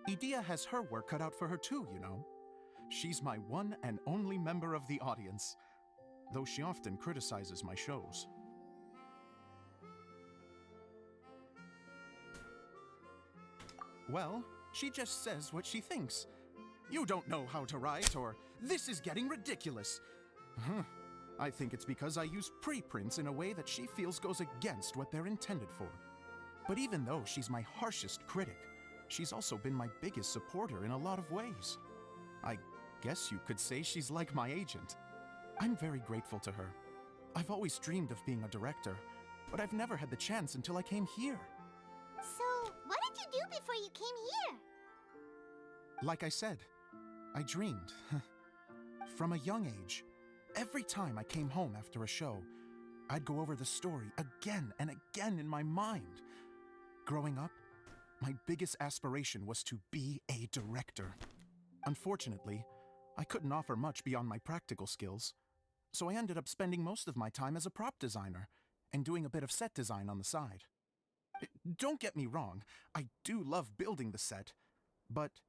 Edea has her work cut out for her too, you know. She's my one and only member of the audience, though she often criticizes my shows. Well, she just says what she thinks. You don't know how to write, or this is getting ridiculous. I think it's because I use preprints in a way that she feels goes against what they're intended for. But even though she's my harshest critic, she's also been my biggest supporter in a lot of ways. I guess you could say she's like my agent. I'm very grateful to her. I've always dreamed of being a director, but I've never had the chance until I came here. So, what did you do before you came here? Like I said, I dreamed. From a young age, every time I came home after a show, I'd go over the story again and again in my mind. Growing up, my biggest aspiration was to be a director. Unfortunately, I couldn't offer much beyond my practical skills, so I ended up spending most of my time as a prop designer and doing a bit of set design on the side. Don't get me wrong, I do love building the set, but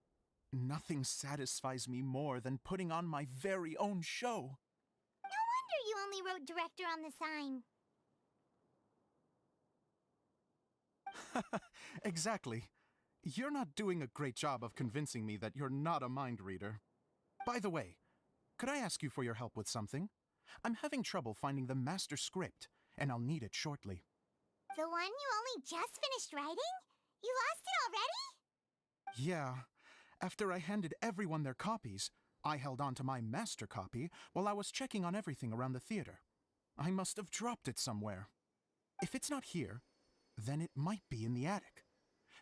nothing satisfies me more than putting on my very own show. No wonder you only wrote director on the sign. Exactly. You're not doing a great job of convincing me that you're not a mind reader. By the way, could I ask you for your help with something? I'm having trouble finding the master script, and I'll need it shortly. The one you only just finished writing? You lost it already? Yeah. After I handed everyone their copies, I held on to my master copy while I was checking on everything around the theater. I must have dropped it somewhere. If it's not here, then it might be in the attic.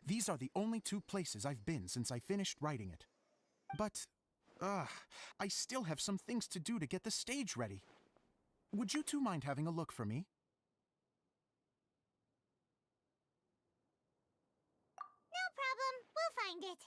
These are the only two places I've been since I finished writing it. But, I still have some things to do to get the stage ready. Would you two mind having a look for me? No problem. We'll find it.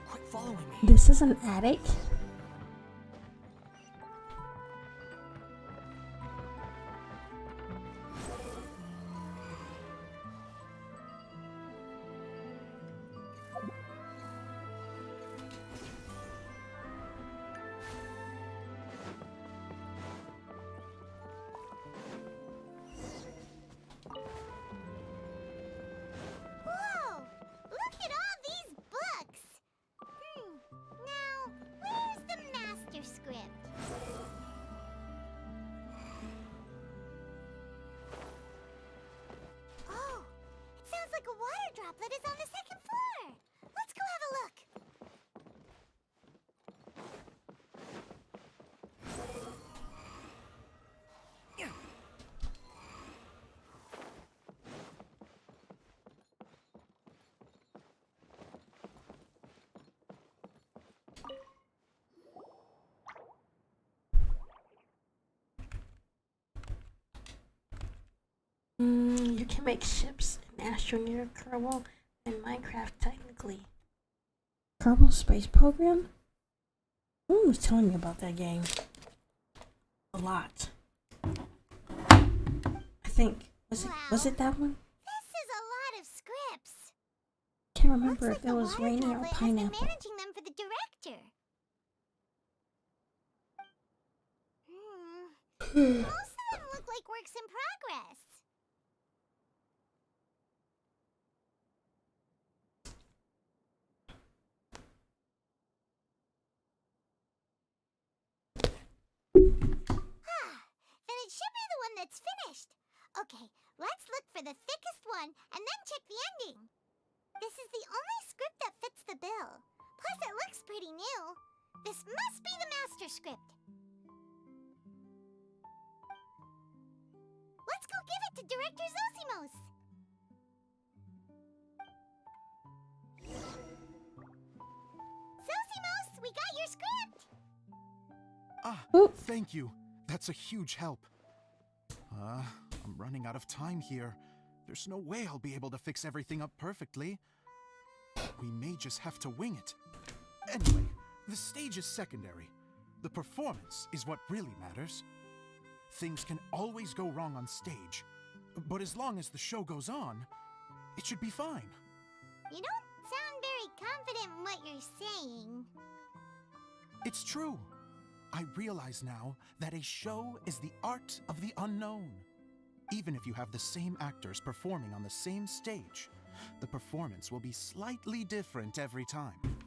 Quit following me. This is an attic? Whoa! Look at all these books! Now, where's the master script? Oh, it sounds like a water droplet is on the second floor. Let's go have a look. You can make ships in Astroneer, Kerbal, and Minecraft technically. Kerbal Space Program? Someone was telling me about that game. A lot. I think was it that one? This is a lot of scripts. Can't remember Looks if like it the was water Rainy or droplet has been Pineapple. managing them for the director. Most of them look like works in progress. Then it should be the one that's finished. Okay, let's look for the thickest one and then check the ending. This is the only script that fits the bill. Plus, it looks pretty new. This must be the master script. Let's go give it to Director Zosimos. Zosimos, we got your script. Thank you. That's a huge help. I'm running out of time here. There's no way I'll be able to fix everything up perfectly. We may just have to wing it. Anyway, the stage is secondary. The performance is what really matters. Things can always go wrong on stage, but as long as the show goes on, it should be fine. You don't sound very confident in what you're saying. It's true. I realize now that a show is the art of the unknown. Even if you have the same actors performing on the same stage, the performance will be slightly different every time.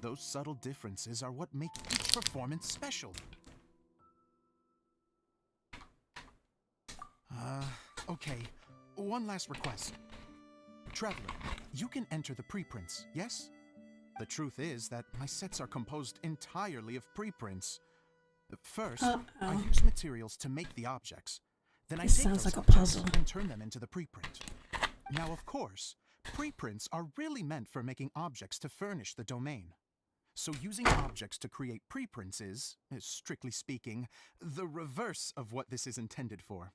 Those subtle differences are what make each performance special. Okay. One last request. Traveler, you can enter the preprints, yes? The truth is that my sets are composed entirely of preprints. First, I use materials to make the objects. Then I take sounds those like a objects puzzle. and turn them into the preprint. Now, of course, preprints are really meant for making objects to furnish the domain. So using objects to create preprints is, strictly speaking, the reverse of what this is intended for.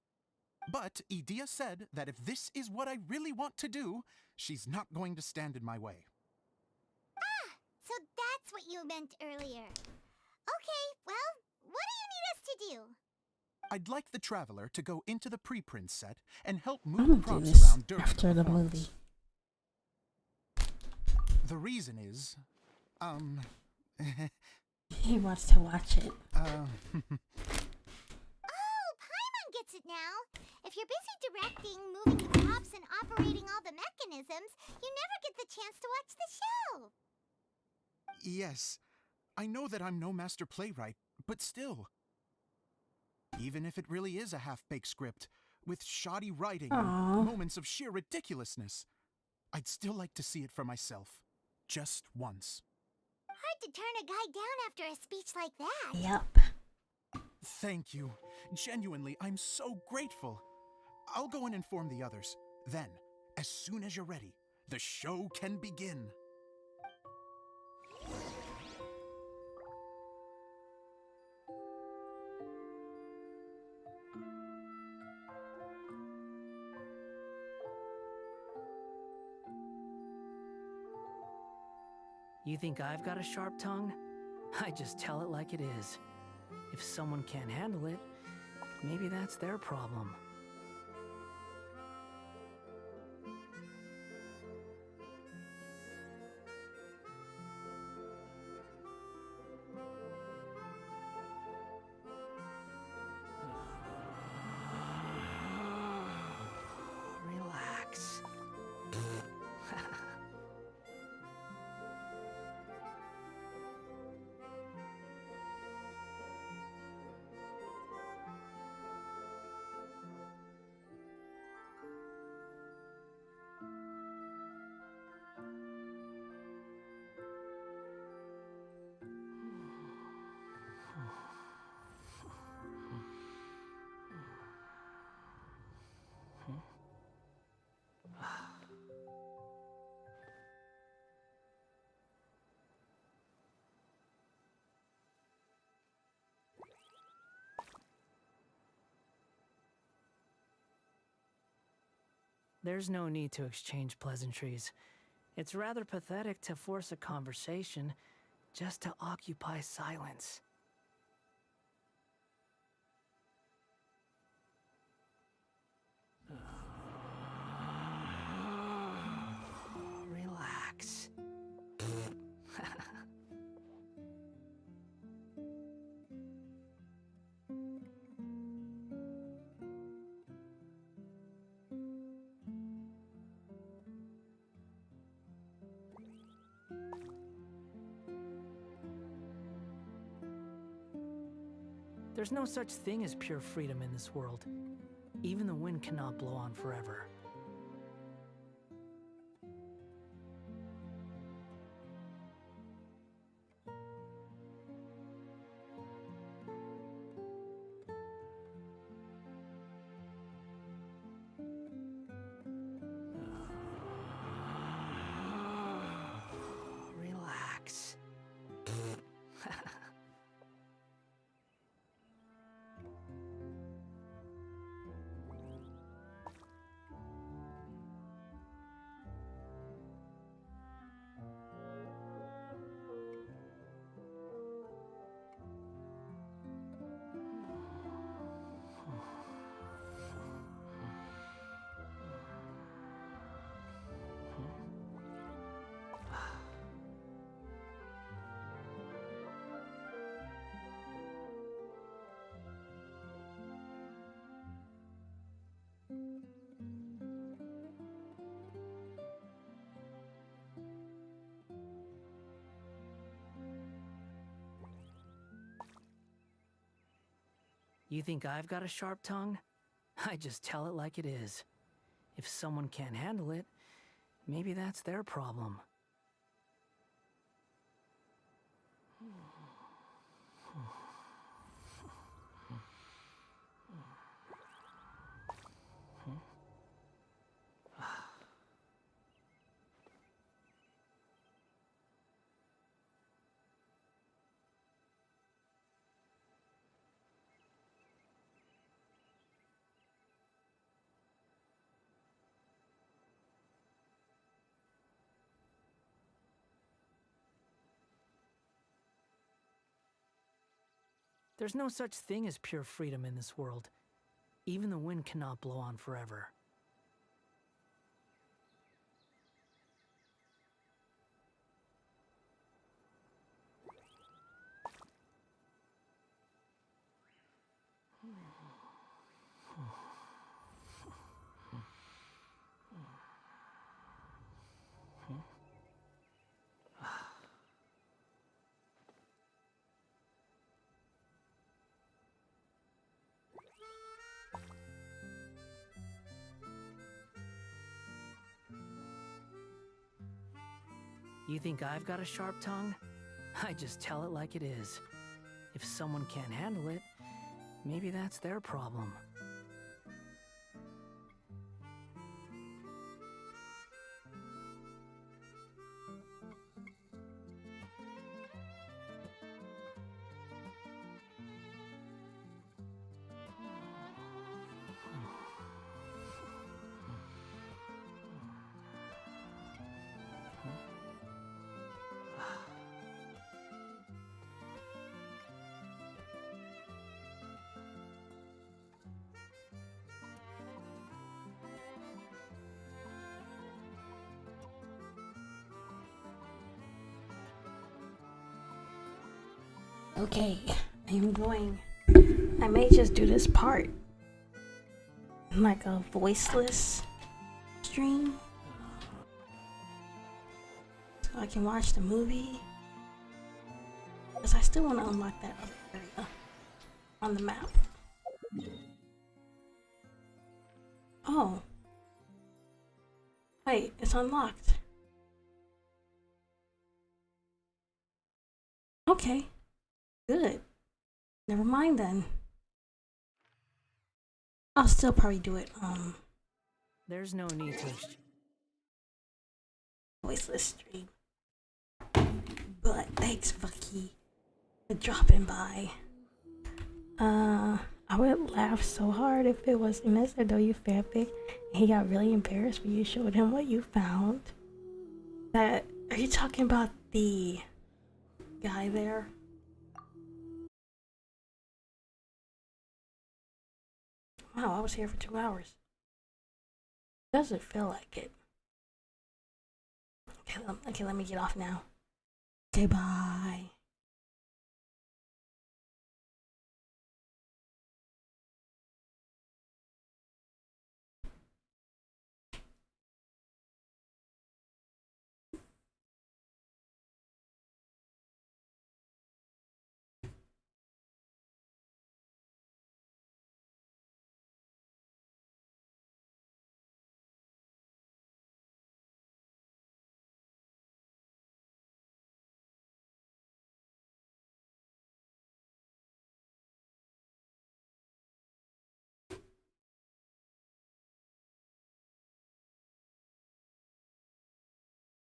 But Edea said that if this is what I really want to do, she's not going to stand in my way. Ah, so that's what you meant earlier. Okay, well, what do you need us to do? I'd like the Traveler to go into the preprint set and help I'm move gonna do props this around during after the performance. movie. The reason is, He wants to watch it. Oh, Paimon gets it now. If you're busy directing, moving the props, and operating all the mechanisms, you never get the chance to watch the show. Yes, I know that I'm no master playwright, but still. Even if it really is a half-baked script, with shoddy writing and moments of sheer ridiculousness, I'd still like to see it for myself. Just once. Hard to turn a guy down after a speech like that. Yep. Thank you. Genuinely, I'm so grateful. I'll go and inform the others. Then, as soon as you're ready, the show can begin. You think I've got a sharp tongue? I just tell it like it is. If someone can't handle it, maybe that's their problem. Relax. There's no need to exchange pleasantries. It's rather pathetic to force a conversation just to occupy silence. Relax. There's no such thing as pure freedom in this world. Even the wind cannot blow on forever. Relax. You think I've got a sharp tongue? I just tell it like it is. If someone can't handle it, maybe that's their problem. There's no such thing as pure freedom in this world. Even the wind cannot blow on forever. You think I've got a sharp tongue? I just tell it like it is. If someone can't handle it, maybe that's their problem. Okay, I'm going. I may just do this part in like a voiceless stream, so I can watch the movie. Because I still want to unlock that other area on the map. Oh. Wait, it's unlocked. Okay. Good. Never mind then. I'll still probably do it There's no need to voiceless stream. But thanks, Fucky, for dropping by. I would laugh so hard if it was an SW fanfic and he got really embarrassed when you showed him what you found. That, are you talking about the guy there? Wow, I was here for 2 hours. Doesn't feel like it. Okay, let me get off now. Okay, bye.